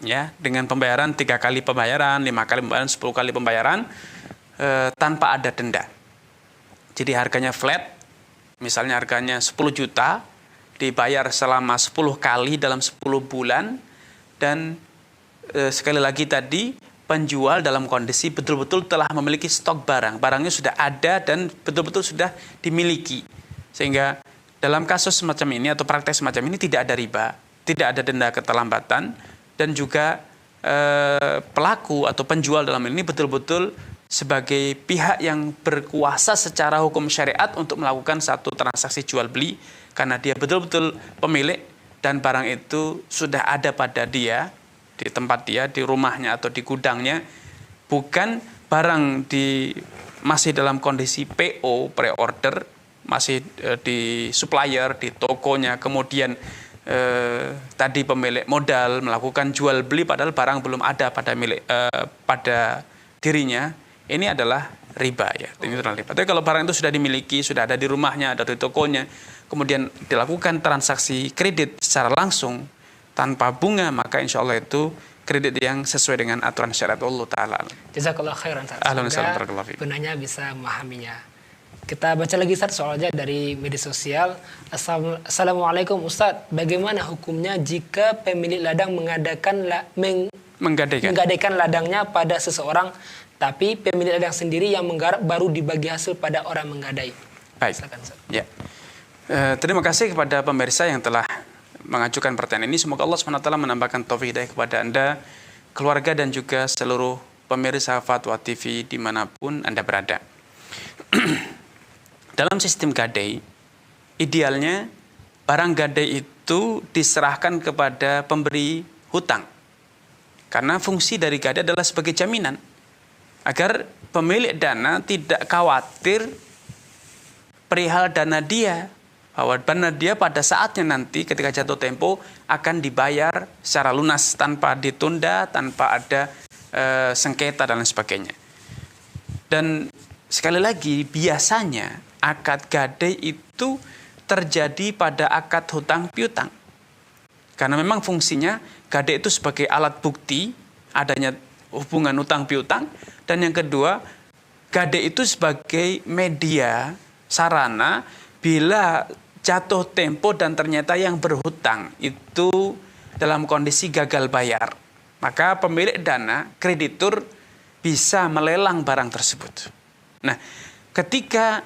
Ya, dengan pembayaran 3 kali pembayaran, 5 kali pembayaran, 10 kali pembayaran, tanpa ada denda. Jadi harganya flat, misalnya harganya 10 juta, dibayar selama 10 kali dalam 10 bulan, dan sekali lagi tadi, penjual dalam kondisi betul-betul telah memiliki stok barang. Barangnya sudah ada dan betul-betul sudah dimiliki. Sehingga dalam kasus semacam ini atau praktek semacam ini tidak ada riba, tidak ada denda keterlambatan, dan juga pelaku atau penjual dalam ini betul-betul sebagai pihak yang berkuasa secara hukum syariat untuk melakukan satu transaksi jual beli, karena dia betul-betul pemilik dan barang itu sudah ada pada dia, di tempat dia, di rumahnya atau di gudangnya, bukan barang masih dalam kondisi PO, pre-order, masih di supplier, di tokonya, kemudian tadi pemilik modal melakukan jual beli padahal barang belum ada pada dirinya. Ini adalah riba ya. Ini adalah riba. Tapi kalau barang itu sudah dimiliki, sudah ada di rumahnya, ada di tokonya, kemudian dilakukan transaksi kredit secara langsung tanpa bunga, maka insya Allah itu kredit yang sesuai dengan aturan syariat Allah Ta'ala. Jazakallah khairan. Semoga penanya bisa memahaminya. Kita baca lagi Ustaz soalnya dari media sosial. Assalamualaikum Ustaz, bagaimana hukumnya jika pemilik ladang menggadaikan ladangnya pada seseorang, tapi pemilik ladang sendiri yang menggarap baru dibagi hasil pada orang menggadai? Baik. Silakan, Ustaz. Ya. Terima kasih kepada pemirsa yang telah mengajukan pertanyaan ini. Semoga Allah SWT menambahkan taufik hidayah kepada Anda, keluarga, dan juga seluruh pemirsa Fatwa TV dimanapun Anda berada. Dalam sistem gadai, idealnya barang gadai itu diserahkan kepada pemberi hutang. Karena fungsi dari gadai adalah sebagai jaminan agar pemilik dana tidak khawatir perihal dana dia, bahwa dana dia pada saatnya nanti ketika jatuh tempo akan dibayar secara lunas tanpa ditunda, tanpa ada sengketa dan lain sebagainya. Dan sekali lagi, biasanya akad gadai itu terjadi pada akad hutang piutang. Karena memang fungsinya gade itu sebagai alat bukti adanya hubungan utang piutang, dan yang kedua gade itu sebagai media sarana bila jatuh tempo dan ternyata yang berhutang itu dalam kondisi gagal bayar, maka pemilik dana, kreditur bisa melelang barang tersebut. Nah, ketika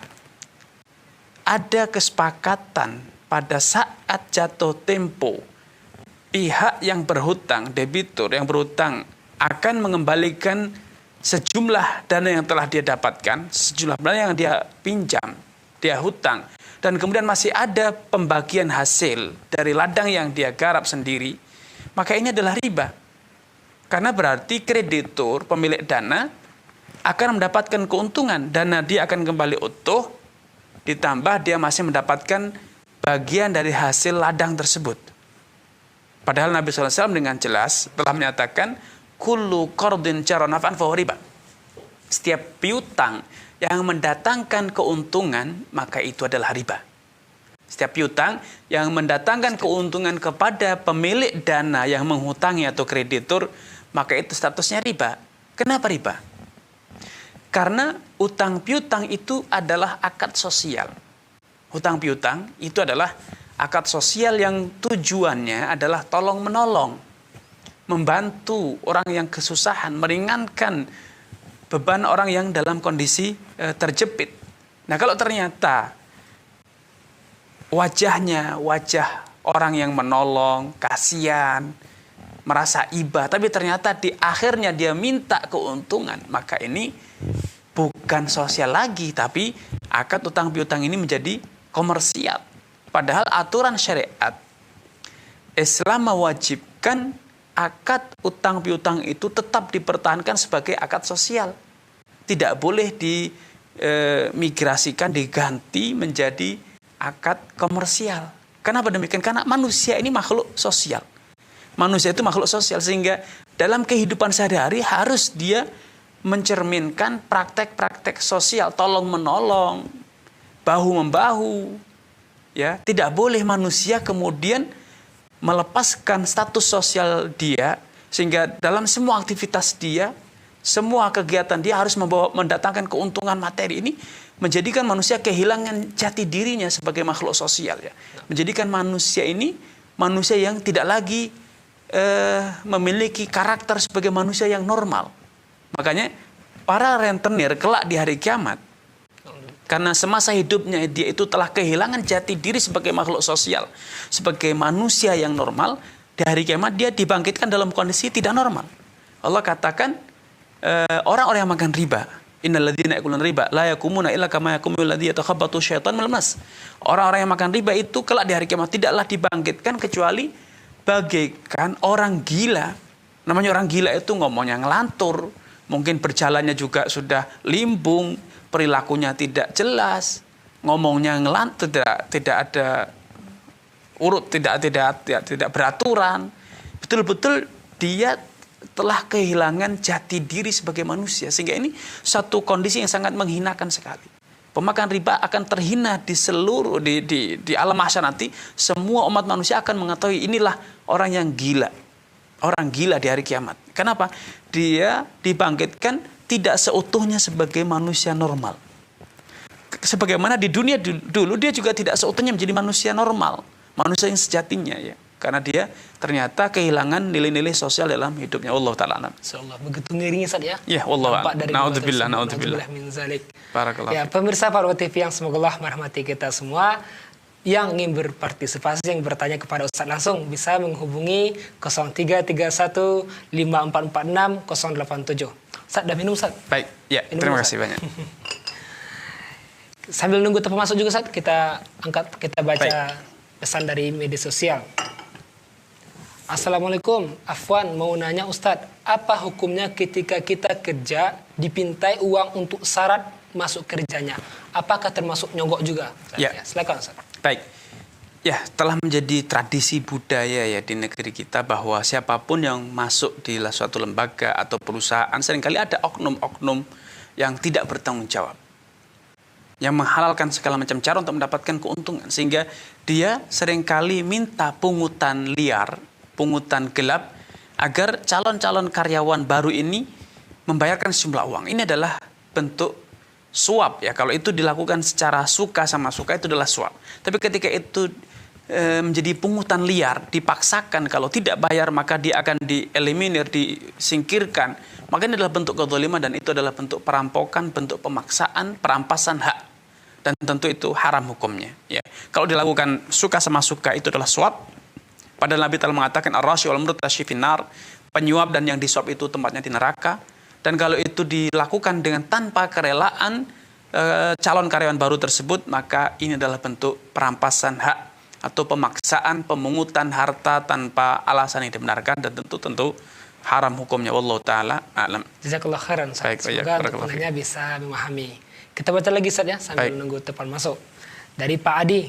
ada kesepakatan pada saat jatuh tempo, pihak yang berhutang, debitur yang berhutang akan mengembalikan sejumlah dana yang telah dia dapatkan, sejumlah dana yang dia pinjam, dia hutang, dan kemudian masih ada pembagian hasil dari ladang yang dia garap sendiri, maka ini adalah riba. Karena berarti kreditur, pemilik dana, akan mendapatkan keuntungan. Dana dia akan kembali utuh, ditambah dia masih mendapatkan bagian dari hasil ladang tersebut. Padahal Nabi SAW dengan jelas telah menyatakan, kullu qardin jara naf'an fahuwa riba. Setiap piutang yang mendatangkan keuntungan, maka itu adalah riba. Setiap piutang yang mendatangkan keuntungan kepada pemilik dana yang menghutangi atau kreditur, maka itu statusnya riba. Kenapa riba? Karena utang piutang itu adalah akad sosial. Hutang piutang itu adalah akad sosial yang tujuannya adalah tolong menolong, membantu orang yang kesusahan, meringankan beban orang yang dalam kondisi terjepit. Nah, kalau ternyata wajahnya wajah orang yang menolong, kasihan, merasa iba, tapi ternyata di akhirnya dia minta keuntungan, maka ini bukan sosial lagi, tapi akad utang piutang ini menjadi komersial. Padahal aturan syariat Islam mewajibkan akad utang piutang itu tetap dipertahankan sebagai akad sosial. Tidak boleh dimigrasikan, diganti menjadi akad komersial. Kenapa demikian? Karena manusia ini makhluk sosial. Manusia itu makhluk sosial, sehingga dalam kehidupan sehari-hari harus dia mencerminkan praktek-praktek sosial, tolong-menolong, bahu-membahu. Ya, tidak boleh manusia kemudian melepaskan status sosial dia, sehingga dalam semua aktivitas dia, semua kegiatan dia harus mendatangkan keuntungan materi. Ini menjadikan manusia kehilangan jati dirinya sebagai makhluk sosial, ya. Menjadikan manusia ini manusia yang tidak lagi memiliki karakter sebagai manusia yang normal. Makanya para rentenir kelak di hari kiamat, karena semasa hidupnya dia itu telah kehilangan jati diri sebagai makhluk sosial, sebagai manusia yang normal, di hari kiamat dia dibangkitkan dalam kondisi tidak normal. Allah katakan, orang-orang yang makan riba, innal ladzina ya'kuluna riba la yakumuna illa kama yakumul ladzi yatakhabbathu syaitan minal mas. Orang-orang yang makan riba itu kelak di hari kiamat tidaklah dibangkitkan kecuali bagaikan orang gila. Namanya orang gila itu ngomongnya ngelantur, mungkin berjalannya juga sudah limbung, perilakunya tidak jelas, ngomongnya ngelantur, tidak ada urut, tidak beraturan. Betul-betul dia telah kehilangan jati diri sebagai manusia, sehingga ini satu kondisi yang sangat menghinakan sekali. Pemakan riba akan terhina di seluruh di alam mahsyar nanti. Semua umat manusia akan mengetahui inilah orang yang gila, orang gila di hari kiamat. Kenapa? Dia dibangkitkan tidak seutuhnya sebagai manusia normal. Sebagaimana di dunia dulu dia juga tidak seutuhnya menjadi manusia normal, manusia yang sejatinya, ya. Karena dia ternyata kehilangan nilai-nilai sosial dalam hidupnya. Allah Ta'ala. Insyaallah begitu ngerinya Ustaz, ya. Ya, wallah. Naudzubillah. Min zalik. Barakallahu. Ya, pemirsa Parwa TV yang semoga Allah merahmati kita semua, yang ingin berpartisipasi, yang bertanya kepada Ustaz langsung bisa menghubungi 0331 5446 087. Ustaz, dah minum Ustaz? Baik, ya, Minum, terima Ustaz. kasih banyak. Sambil nunggu telepon masuk juga Ustaz, kita baca Baik. pesan dari media sosial. Assalamualaikum, Afwan mau nanya Ustadz, apa hukumnya ketika kita kerja dipintai uang untuk syarat masuk kerjanya? Apakah termasuk nyogok juga? Ya. Silakan Ustadz. Baik. Ya, telah menjadi tradisi budaya ya di negeri kita bahwa siapapun yang masuk di suatu lembaga atau perusahaan, seringkali ada oknum-oknum yang tidak bertanggung jawab. yang menghalalkan segala macam cara untuk mendapatkan keuntungan, sehingga dia seringkali minta pungutan liar, pungutan gelap, agar calon-calon karyawan baru ini membayarkan sejumlah uang. Ini adalah bentuk suap ya. Kalau itu dilakukan secara suka sama suka, itu adalah suap. Tapi ketika itu menjadi pungutan liar, dipaksakan, kalau tidak bayar maka dia akan dieliminir, disingkirkan, maka ini adalah bentuk kezaliman, dan itu adalah bentuk perampokan, bentuk pemaksaan, perampasan hak, dan tentu itu haram hukumnya ya. Kalau dilakukan suka sama suka, itu adalah suap. Padahal Nabi telah mengatakan ar-rashi wal murtashi finnar, penyuap dan yang disuap itu tempatnya di neraka. Dan kalau itu dilakukan dengan tanpa kerelaan calon karyawan baru tersebut, maka ini adalah bentuk perampasan hak atau pemaksaan pemungutan harta tanpa alasan yang dibenarkan, dan tentu haram hukumnya. Wallahu taala a'lam. Jazakallah khairan. Semoga penanya bisa memahami. Kita baca lagi Ustaz ya, sambil menunggu telepon masuk. Dari Pak Adi.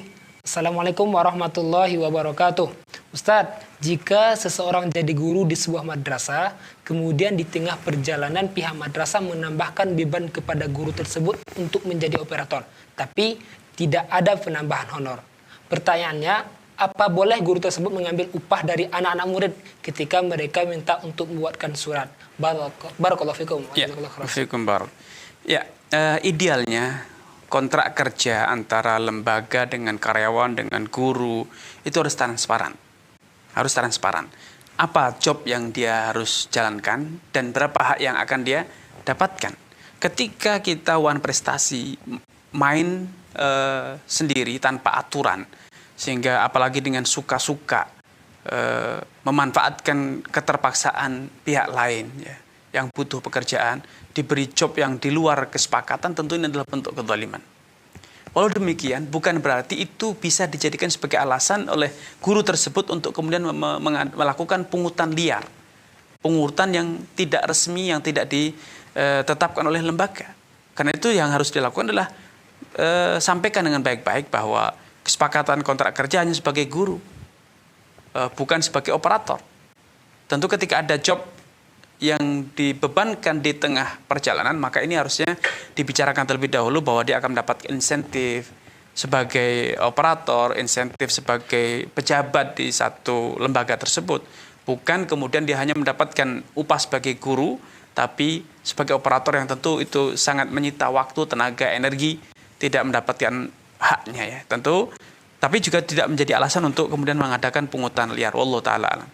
Assalamualaikum warahmatullahi wabarakatuh. Ustadz, jika seseorang jadi guru di sebuah madrasah, kemudian di tengah perjalanan pihak madrasah menambahkan beban kepada guru tersebut untuk menjadi operator, tapi tidak ada penambahan honor. Pertanyaannya, apa boleh guru tersebut mengambil upah dari anak-anak murid ketika mereka minta untuk membuatkan surat? Barakallahu fikum. Ya, idealnya kontrak kerja antara lembaga dengan karyawan dengan guru itu harus transparan. Harus transparan. Apa job yang dia harus jalankan dan berapa hak yang akan dia dapatkan. Ketika kita prestasi main sendiri tanpa aturan, sehingga apalagi dengan suka-suka memanfaatkan keterpaksaan pihak lain ya, yang butuh pekerjaan, diberi job yang di luar kesepakatan, tentu ini adalah bentuk kezaliman. Walau demikian, bukan berarti itu bisa dijadikan sebagai alasan oleh guru tersebut untuk kemudian melakukan pungutan liar, pungutan yang tidak resmi, yang tidak ditetapkan oleh lembaga. Karena itu yang harus dilakukan adalah sampaikan dengan baik-baik bahwa kesepakatan kontrak kerja hanya sebagai guru, bukan sebagai operator. Tentu ketika ada job yang dibebankan di tengah perjalanan, maka ini harusnya dibicarakan terlebih dahulu bahwa dia akan mendapat insentif sebagai operator, insentif sebagai pejabat di satu lembaga tersebut. Bukan kemudian dia hanya mendapatkan upah sebagai guru, tapi sebagai operator yang tentu itu sangat menyita waktu, tenaga, energi, tidak mendapatkan haknya ya. Tentu, tapi juga tidak menjadi alasan untuk kemudian mengadakan pungutan liar. Wallahu ta'ala alam.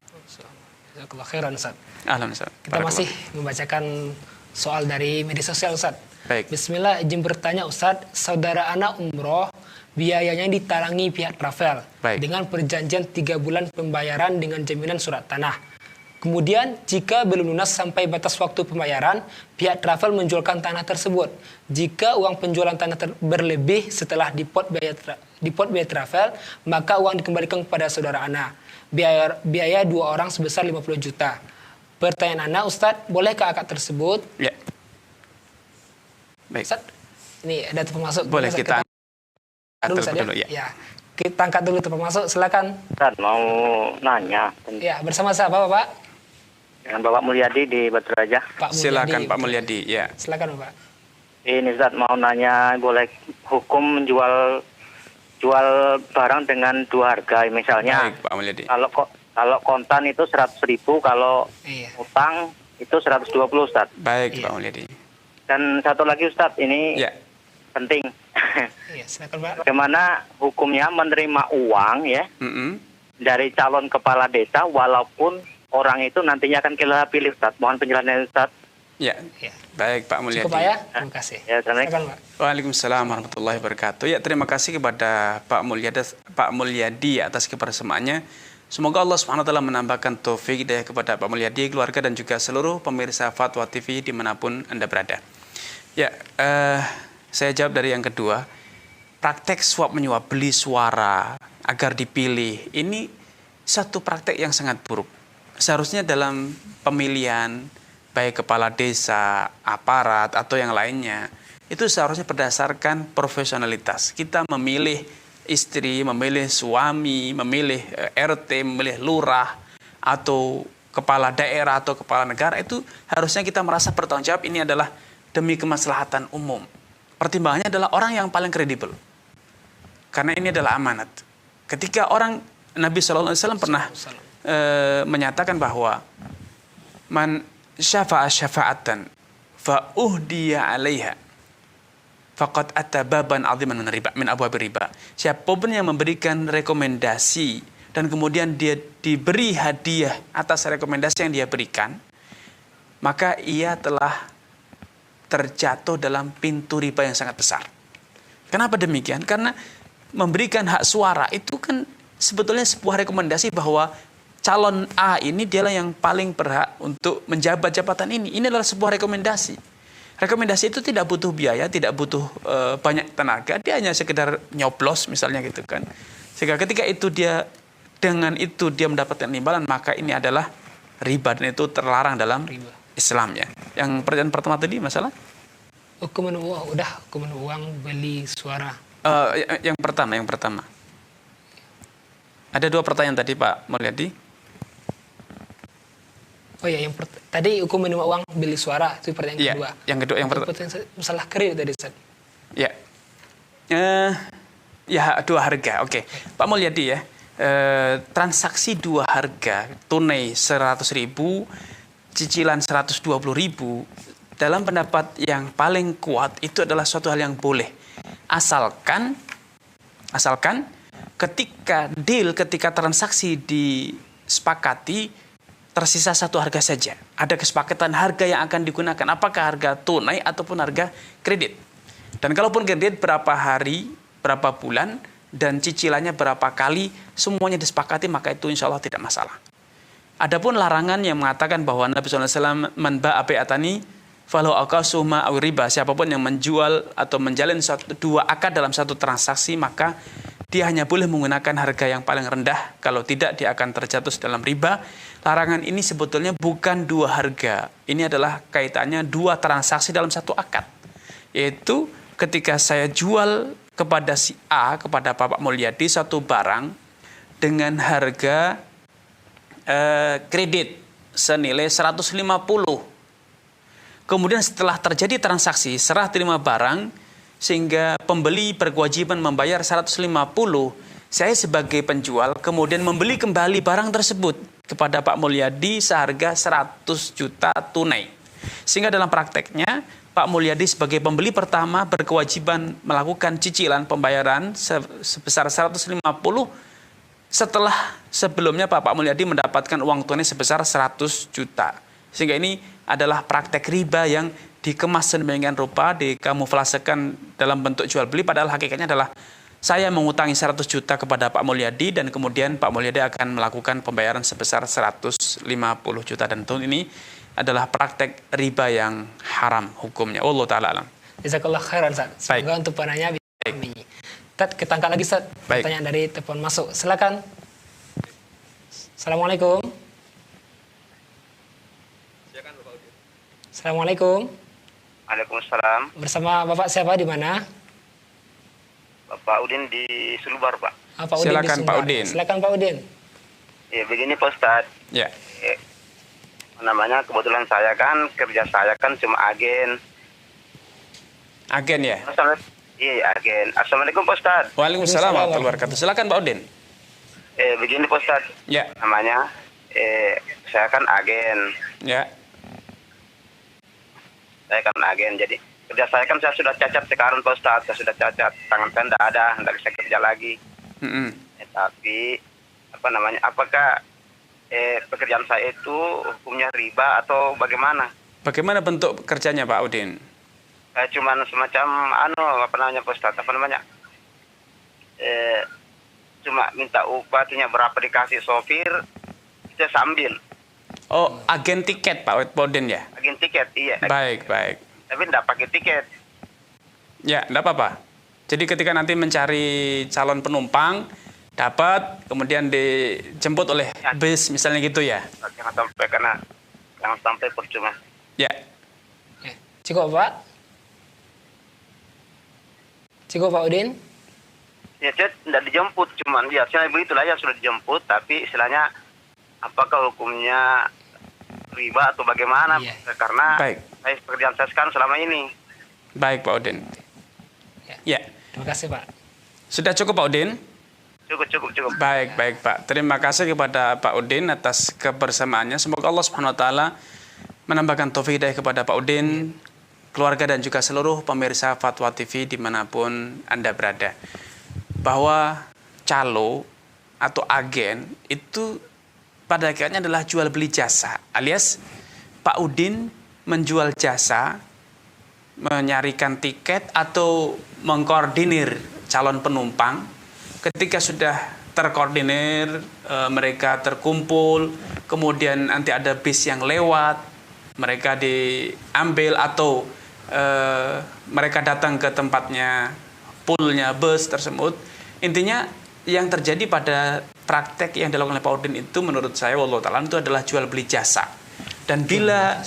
Jazakallah khairan Ustaz. Ustaz. Kita masih membacakan soal dari media sosial Ustaz. Baik. Bismillah, izin bertanya Ustaz, saudara anak umroh biayanya ditalangi pihak travel dengan perjanjian 3 bulan pembayaran dengan jaminan surat tanah. Kemudian jika belum lunas sampai batas waktu pembayaran, pihak travel menjualkan tanah tersebut. Jika uang penjualan tanah berlebih setelah dipot biaya travel, maka uang dikembalikan kepada saudara anak. Biaya 2 orang sebesar 50 juta. Pertanyaan anak, Ustadz, bolehkah akad tersebut? Ya. Baik. Ustadz, ini ada telepon masuk. Boleh kita angkat dulu, ya. Kita angkat dulu telepon masuk, silakan. Ustadz, mau nanya. Ya, bersama siapa, Bapak? Dengan Bapak Mulyadi di Batu Raja. Silakan Pak Mulyadi, ya. Silakan, Bapak. Ini Ustadz mau nanya, boleh hukum jual barang dengan 2 harga, misalnya. Baik, Pak Mulyadi. Kalau kontan itu 100.000, kalau utang itu 120, Ustadz. Baik, Pak Mulyadi. Dan satu lagi, Ustadz, ini penting. Iya, silakan, Pak. Bagaimana hukumnya menerima uang ya dari calon kepala desa walaupun orang itu nantinya akan kita pilih, Ustadz. Mohon penjelasannya, Ustadz. Ya. Baik, Pak Mulyadi. Cukup, Pak ya. Terima kasih. Ya, silakan, Pak. Waalaikumsalam warahmatullahi wabarakatuh. Ya, terima kasih kepada Pak Mulyadi atas kebersamaannya. Semoga Allah SWT menambahkan taufik hidayah kepada Pak Mulyadi, keluarga, dan juga seluruh pemirsa Fatwa TV dimanapun Anda berada. Ya, saya jawab dari yang kedua. Praktek suap menyuap, beli suara agar dipilih, ini satu praktek yang sangat buruk. Seharusnya dalam pemilihan, baik kepala desa, aparat, atau yang lainnya, itu seharusnya berdasarkan profesionalitas. Kita memilih istri, memilih suami, memilih RT, memilih lurah, atau kepala daerah, atau kepala negara, itu harusnya kita merasa bertanggung jawab, ini adalah demi kemaslahatan umum. pertimbangannya adalah orang yang paling kredibel. Karena ini adalah amanat. Ketika orang, Nabi SAW pernah menyatakan bahwa man syafa'a syafa'atan fa uhdiya 'alaiha faqad ata baban 'aziman min abwabir riba. Siapapun yang memberikan rekomendasi dan kemudian dia diberi hadiah atas rekomendasi yang dia berikan, maka ia telah terjatuh dalam pintu riba yang sangat besar. Kenapa demikian? Karena memberikan hak suara itu kan sebetulnya sebuah rekomendasi bahwa calon A ini dialah yang paling berhak untuk menjabat jabatan ini. Ini adalah sebuah rekomendasi. Rekomendasi itu tidak butuh biaya, tidak butuh banyak tenaga. Dia hanya sekedar nyoblos misalnya gitu kan. Sehingga ketika itu dengan itu dia mendapatkan imbalan, maka ini adalah riba dan itu terlarang dalam riba Islam ya. Yang pertanyaan pertama tadi masalah? Hukuman uang beli suara. Yang pertama. Ada 2 pertanyaan tadi Pak Mulyadi. Oh ya, tadi hukum menerima uang beli suara itu pertanyaan kedua. Yang kedua, yang pertama masalah kredit tadi Ustaz. Ya. Ya 2 harga. Oke. Pak Mulyadi ya. Transaksi 2 harga, tunai 100.000, cicilan 120.000, dalam pendapat yang paling kuat itu adalah suatu hal yang boleh. Asalkan ketika transaksi disepakati tersisa 1 harga saja. Ada kesepakatan harga yang akan digunakan, apakah harga tunai ataupun harga kredit. Dan kalaupun kredit berapa hari, berapa bulan, dan cicilannya berapa kali, semuanya disepakati, maka itu insya Allah tidak masalah. Adapun larangan yang mengatakan bahwa Nabi SAW man ba'a bai'atani falau aqasuma aw riba, siapapun yang menjual atau menjalin 2 akad dalam satu transaksi, maka dia hanya boleh menggunakan harga yang paling rendah, kalau tidak dia akan terjatuh dalam riba. Larangan ini sebetulnya bukan 2 harga, ini adalah kaitannya 2 transaksi dalam satu akad, yaitu ketika saya jual kepada si A, kepada Bapak Mulyadi satu barang dengan harga kredit senilai 150. Kemudian setelah terjadi transaksi serah terima barang sehingga pembeli berkewajiban membayar 150, saya sebagai penjual kemudian membeli kembali barang tersebut kepada Pak Mulyadi seharga 100 juta tunai. Sehingga dalam prakteknya Pak Mulyadi sebagai pembeli pertama berkewajiban melakukan cicilan pembayaran sebesar 150 setelah sebelumnya Pak Mulyadi mendapatkan uang tunai sebesar 100 juta. Sehingga ini adalah praktek riba yang dikemas sedemikian rupa, dikamuflasekan dalam bentuk jual beli, padahal hakikatnya adalah saya mengutangi 100 juta kepada Pak Mulyadi dan kemudian Pak Mulyadi akan melakukan pembayaran sebesar 150 juta, dan tentu ini adalah praktek riba yang haram hukumnya. Allah Ta'ala alam. Jazakallah khairan Ustaz. Semoga untuk penanya bisa memahami. Kita angkat lagi Ustaz. Pertanyaan dari telepon masuk. Silakan. Assalamualaikum. Assalamualaikum. Waalaikumsalam. Bersama Bapak siapa di mana? Bapak Udin di Sulubar, Pak. Pak Udin. Silakan Pak Udin. Silakan Pak Udin. Ya, begini Pak Ustadz. Ya. Kebetulan saya kan kerja saya kan cuma agen. Agen ya? Iya, agen. Assalamualaikum Pak Ustadz. Waalaikumsalam warahmatullahi wabarakatuh. Silakan Pak Udin. Begini Pak Ustadz. Ya. Saya kan agen. Ya. Saya kan agen, jadi kerja saya kan saya sudah cacat sekarang Pak Ustadz. Saya sudah cacat, tangan saya tidak ada, tidak bisa kerja lagi. Tapi apakah pekerjaan saya itu hukumnya riba atau bagaimana? Bagaimana bentuk kerjanya Pak Udin? Cuman semacam Pak Ustadz, cuma minta upah, berapa dikasih sopir, saya sambil. Oh, agen tiket Pak Udin ya? Agen tiket, iya. Baik. Tapi tidak pakai tiket. Ya, tidak apa-apa. Jadi ketika nanti mencari calon penumpang, dapat, kemudian dijemput oleh bus, misalnya gitu ya? Jangan sampai percuma. Ya. Cukup Pak? Cukup Pak Udin? Ya, saya tidak dijemput, cuman ya saya begitulah ya, sudah dijemput, tapi istilahnya apakah hukumnya riba atau bagaimana? Karena pekerjaan saya sekarang selama ini. Baik Pak Udin. Ya. Terima kasih Pak. Sudah cukup Pak Udin? Cukup. Baik Pak. Terima kasih kepada Pak Udin atas kebersamaannya. Semoga Allah Subhanahu wa taala menambahkan taufik hidayah kepada Pak Udin, keluarga dan juga seluruh pemirsa Fatwa TV dimanapun Anda berada. Bahwa calo atau agen itu pada akhirnya adalah jual beli jasa, alias Pak Udin menjual jasa, menyarikan tiket atau mengkoordinir calon penumpang. Ketika sudah terkoordinir, mereka terkumpul, kemudian nanti ada bis yang lewat, mereka diambil atau mereka datang ke tempatnya, poolnya bus tersebut. Intinya yang terjadi pada praktek yang dilakukan oleh Pak Udin itu menurut saya wallahu ta'ala itu adalah jual beli jasa. Dan bila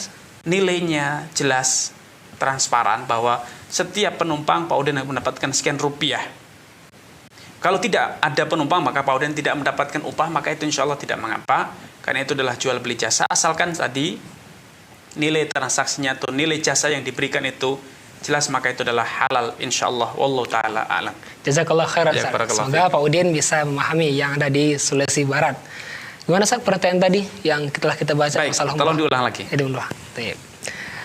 nilainya jelas, transparan bahwa setiap penumpang Pak Udin mendapatkan sekian rupiah. Kalau tidak ada penumpang maka Pak Udin tidak mendapatkan upah, maka itu insya Allah tidak mengapa, karena itu adalah jual beli jasa, asalkan tadi nilai transaksinya atau nilai jasa yang diberikan itu jelas, maka itu adalah halal insya Allah. Wallahu ta'ala a'lam. Jazakallah khairan. Semoga Pak Udin bisa memahami yang ada di Sulawesi Barat. Gimana Ustaz pertanyaan tadi yang telah kita baca? Baik, masalah tolong diulang lagi.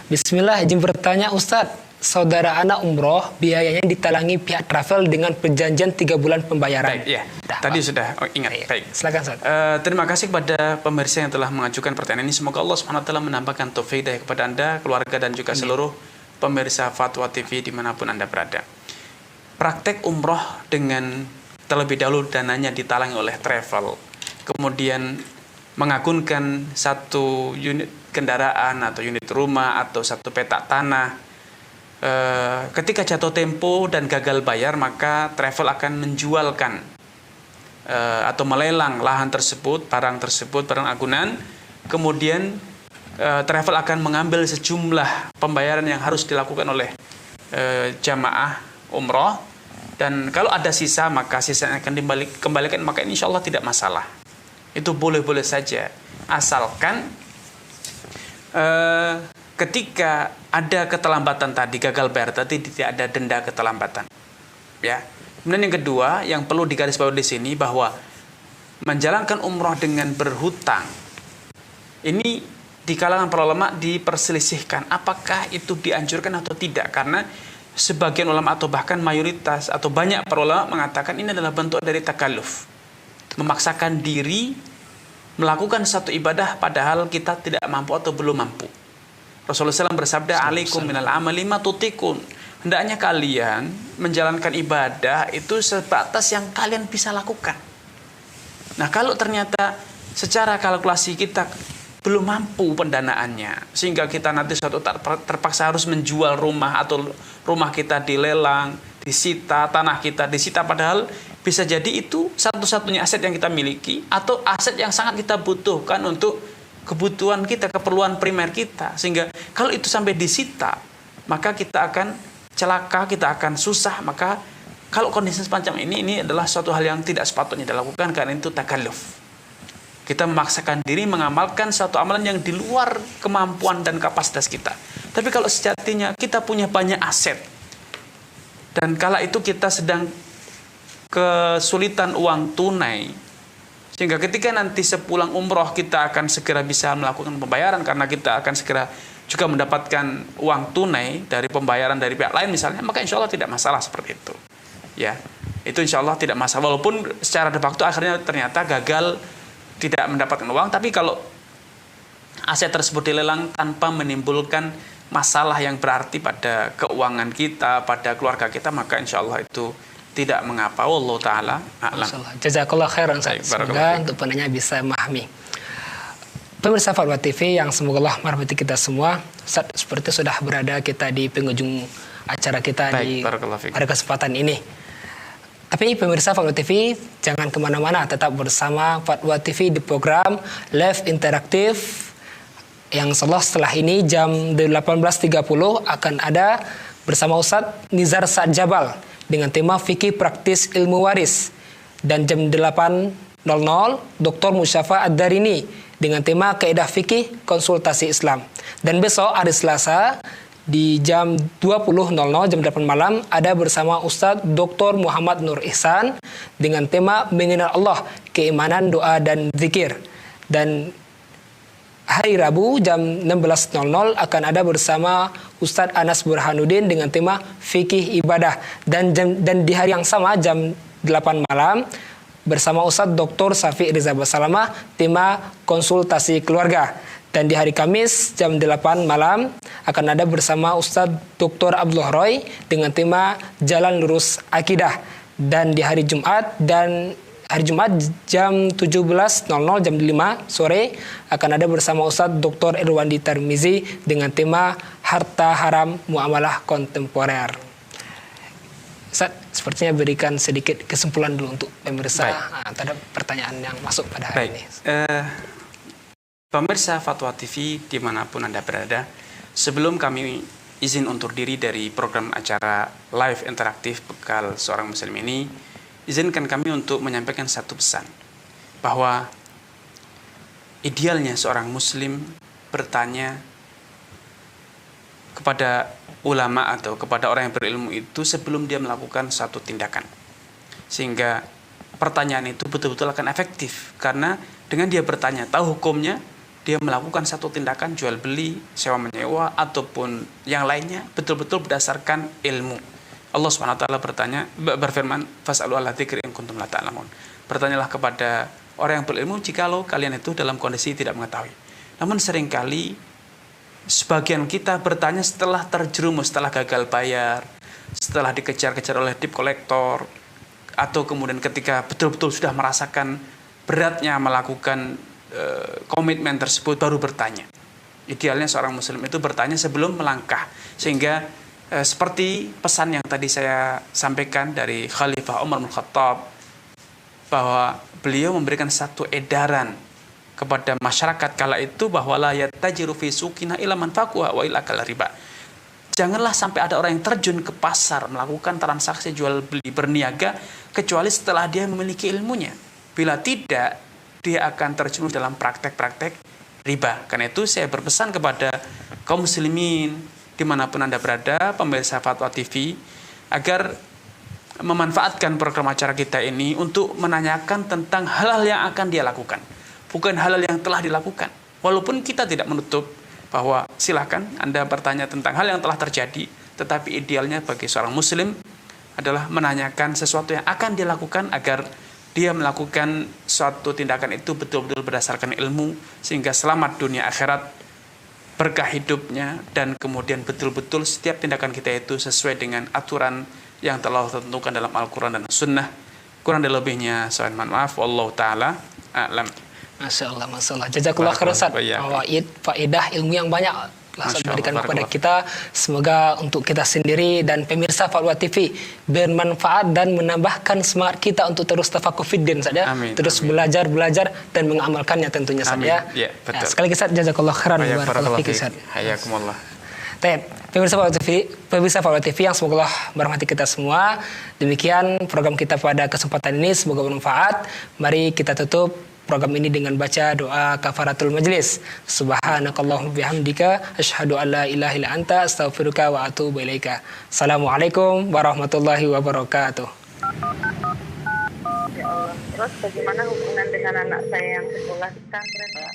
Bismillah, izin bertanya Ustaz. Saudara anak umroh biayanya ditalangi pihak travel dengan perjanjian 3 bulan pembayaran. Baik, ya. Tadi sudah ingat. Baik. Silakan Ustaz. Terima kasih kepada pemirsa yang telah mengajukan pertanyaan ini. Semoga Allah Subhanahu wa taala menambahkan taufik hidayah kepada Anda, keluarga dan juga seluruh pemirsa Fatwa TV dimanapun Anda berada. Praktek umroh dengan terlebih dahulu dananya ditalangi oleh travel, kemudian mengagunkan satu unit kendaraan atau unit rumah atau satu petak tanah. Ketika jatuh tempo dan gagal bayar, maka travel akan menjualkan atau melelang lahan tersebut, barang agunan. Kemudian travel akan mengambil sejumlah pembayaran yang harus dilakukan oleh jamaah umroh, dan kalau ada sisa maka sisa akan dikembalikan, maka insya Allah tidak masalah. Itu boleh-boleh saja, asalkan ketika ada keterlambatan tadi, gagal bayar tadi, tidak ada denda keterlambatan. Ya. Kemudian yang kedua yang perlu digarisbawahi di sini bahwa menjalankan umroh dengan berhutang ini di kalangan para ulama diperselisihkan apakah itu dianjurkan atau tidak, karena sebagian ulama atau bahkan mayoritas atau banyak para ulama mengatakan ini adalah bentuk dari takalluf, memaksakan diri melakukan satu ibadah padahal kita tidak mampu atau belum mampu. Rasulullah SAW bersabda, alaikum minal amali ma tutikun. Hendaknya kalian menjalankan ibadah itu sebatas yang kalian bisa lakukan. Nah, kalau ternyata secara kalkulasi kita belum mampu pendanaannya, sehingga kita nanti suatu terpaksa harus menjual rumah atau rumah kita dilelang, disita, tanah kita disita, padahal bisa jadi itu satu-satunya aset yang kita miliki atau aset yang sangat kita butuhkan untuk kebutuhan kita, keperluan primer kita, sehingga kalau itu sampai disita maka kita akan celaka, kita akan susah. Maka kalau kondisi semacam ini adalah suatu hal yang tidak sepatutnya dilakukan, karena itu takalluf. Kita memaksakan diri mengamalkan suatu amalan yang di luar kemampuan dan kapasitas kita. Tapi kalau sejatinya kita punya banyak aset dan kala itu kita sedang kesulitan uang tunai, sehingga ketika nanti sepulang umroh kita akan segera bisa melakukan pembayaran karena kita akan segera juga mendapatkan uang tunai dari pembayaran dari pihak lain misalnya, maka insya Allah tidak masalah seperti itu. Ya, itu insya Allah tidak masalah. Walaupun secara de facto akhirnya ternyata gagal tidak mendapatkan uang, tapi kalau aset tersebut dilelang tanpa menimbulkan masalah yang berarti pada keuangan kita, pada keluarga kita, maka insya Allah itu tidak mengapa. Wallahu ta'ala a'lam. Jazakallah khairan. Semoga untuk penanya bisa memahami. Pemirsa Fatwa TV yang semoga Allah merahmati kita semua, seperti sudah berada kita di penghujung acara kita pada kesempatan ini. Tapi pemirsa Fatwa TV jangan kemana-mana, tetap bersama Fatwa TV di program Live Interaktif yang setelah ini jam 18.30 akan ada bersama Ustadz Nizar Sa'ad Jabal dengan tema Fikih Praktis Ilmu Waris, dan jam 8.00 Dr. Musyafa Ad-Darini dengan tema Kaidah Fikih Konsultasi Islam. Dan besok hari Selasa di jam 20.00 jam 8 malam ada bersama Ustadz Dr. Muhammad Nur Ihsan dengan tema mengenal Allah, keimanan, doa dan zikir. Dan hari Rabu jam 16.00 akan ada bersama Ustadz Anas Burhanuddin dengan tema fikih ibadah. Dan di hari yang sama jam 8 malam bersama Ustadz Dr. Safi Riza Basalamah tema konsultasi keluarga. Dan di hari Kamis jam 8 malam akan ada bersama Ustadz Dr. Abdullah Roy dengan tema Jalan Lurus Akidah. Dan di hari Jumat jam 17.00 jam 5 sore akan ada bersama Ustadz Dr. Irwandi Tarmizi dengan tema Harta Haram Muamalah Kontemporer. Ustadz, sepertinya berikan sedikit kesimpulan dulu untuk pemirsa terhadap pertanyaan yang masuk pada hari ini. Pemirsa Fatwa TV dimanapun Anda berada, sebelum kami izin undur diri dari program acara live interaktif Bekal Seorang Muslim ini, izinkan kami untuk menyampaikan satu pesan, bahwa idealnya seorang Muslim bertanya kepada ulama atau kepada orang yang berilmu itu sebelum dia melakukan satu tindakan, sehingga pertanyaan itu betul-betul akan efektif, karena dengan dia bertanya tahu hukumnya, dia melakukan satu tindakan jual beli, sewa menyewa ataupun yang lainnya betul-betul berdasarkan ilmu. Allah SWT berfirman, fas'alu ahla dzikri in kuntum la ta'lamun. Bertanyalah kepada orang yang berilmu jikalau kalian itu dalam kondisi tidak mengetahui. Namun seringkali sebagian kita bertanya setelah terjerumus, setelah gagal bayar, setelah dikejar-kejar oleh debt collector, atau kemudian ketika betul-betul sudah merasakan beratnya melakukan komitmen tersebut baru bertanya. Idealnya seorang Muslim itu bertanya sebelum melangkah, sehingga seperti pesan yang tadi saya sampaikan dari Khalifah Umar bin Khattab, bahwa beliau memberikan satu edaran kepada masyarakat kala itu bahwa la yattajiru fi suqina illa man faquha wa illa kal riba. Janganlah sampai ada orang yang terjun ke pasar melakukan transaksi jual beli berniaga kecuali setelah dia memiliki ilmunya. Bila tidak, dia akan terjerumus dalam praktek-praktek riba. Karena itu saya berpesan kepada kaum muslimin dimanapun Anda berada, pemirsa Fatwa TV, agar memanfaatkan program acara kita ini untuk menanyakan tentang hal-hal yang akan dia lakukan, bukan hal-hal yang telah dilakukan. Walaupun kita tidak menutup bahwa silakan Anda bertanya tentang hal yang telah terjadi, tetapi idealnya bagi seorang Muslim adalah menanyakan sesuatu yang akan dia lakukan agar dia melakukan suatu tindakan itu betul-betul berdasarkan ilmu, sehingga selamat dunia akhirat, berkah hidupnya, dan kemudian betul-betul setiap tindakan kita itu sesuai dengan aturan yang telah ditentukan dalam Al-Quran dan Sunnah. Kurang dan lebihnya saya mohon maaf. Wallahu ta'ala a'lam. Masya Allah, Masya Allah. Jazakallah khairan Ustaz. Faedah ilmu yang banyak berikan kepada kita. Semoga untuk kita sendiri dan pemirsa Fatwa TV bermanfaat dan menambahkan semangat kita untuk terus tafakuh fiddin saja, terus belajar dan mengamalkannya tentunya saja. Ya, sekali lagi Ustaz, jazakallah khairan. Barakallahu fiik Ustaz. Hayakumullah. Pemirsa Fatwa TV yang semoga Allah merahmati kita semua. Demikian program kita pada kesempatan ini, semoga bermanfaat. Mari kita tutup program ini dengan baca doa kafaratul majlis. Subhanakallahumma bihamdika asyhadu an la ilaha illa anta astaghfiruka wa atubu ilaika. Assalamualaikum warahmatullahi wabarakatuh. Ya Allah. Terus bagaimana hubungan dengan anak saya yang sekolah di pesantren, Pak?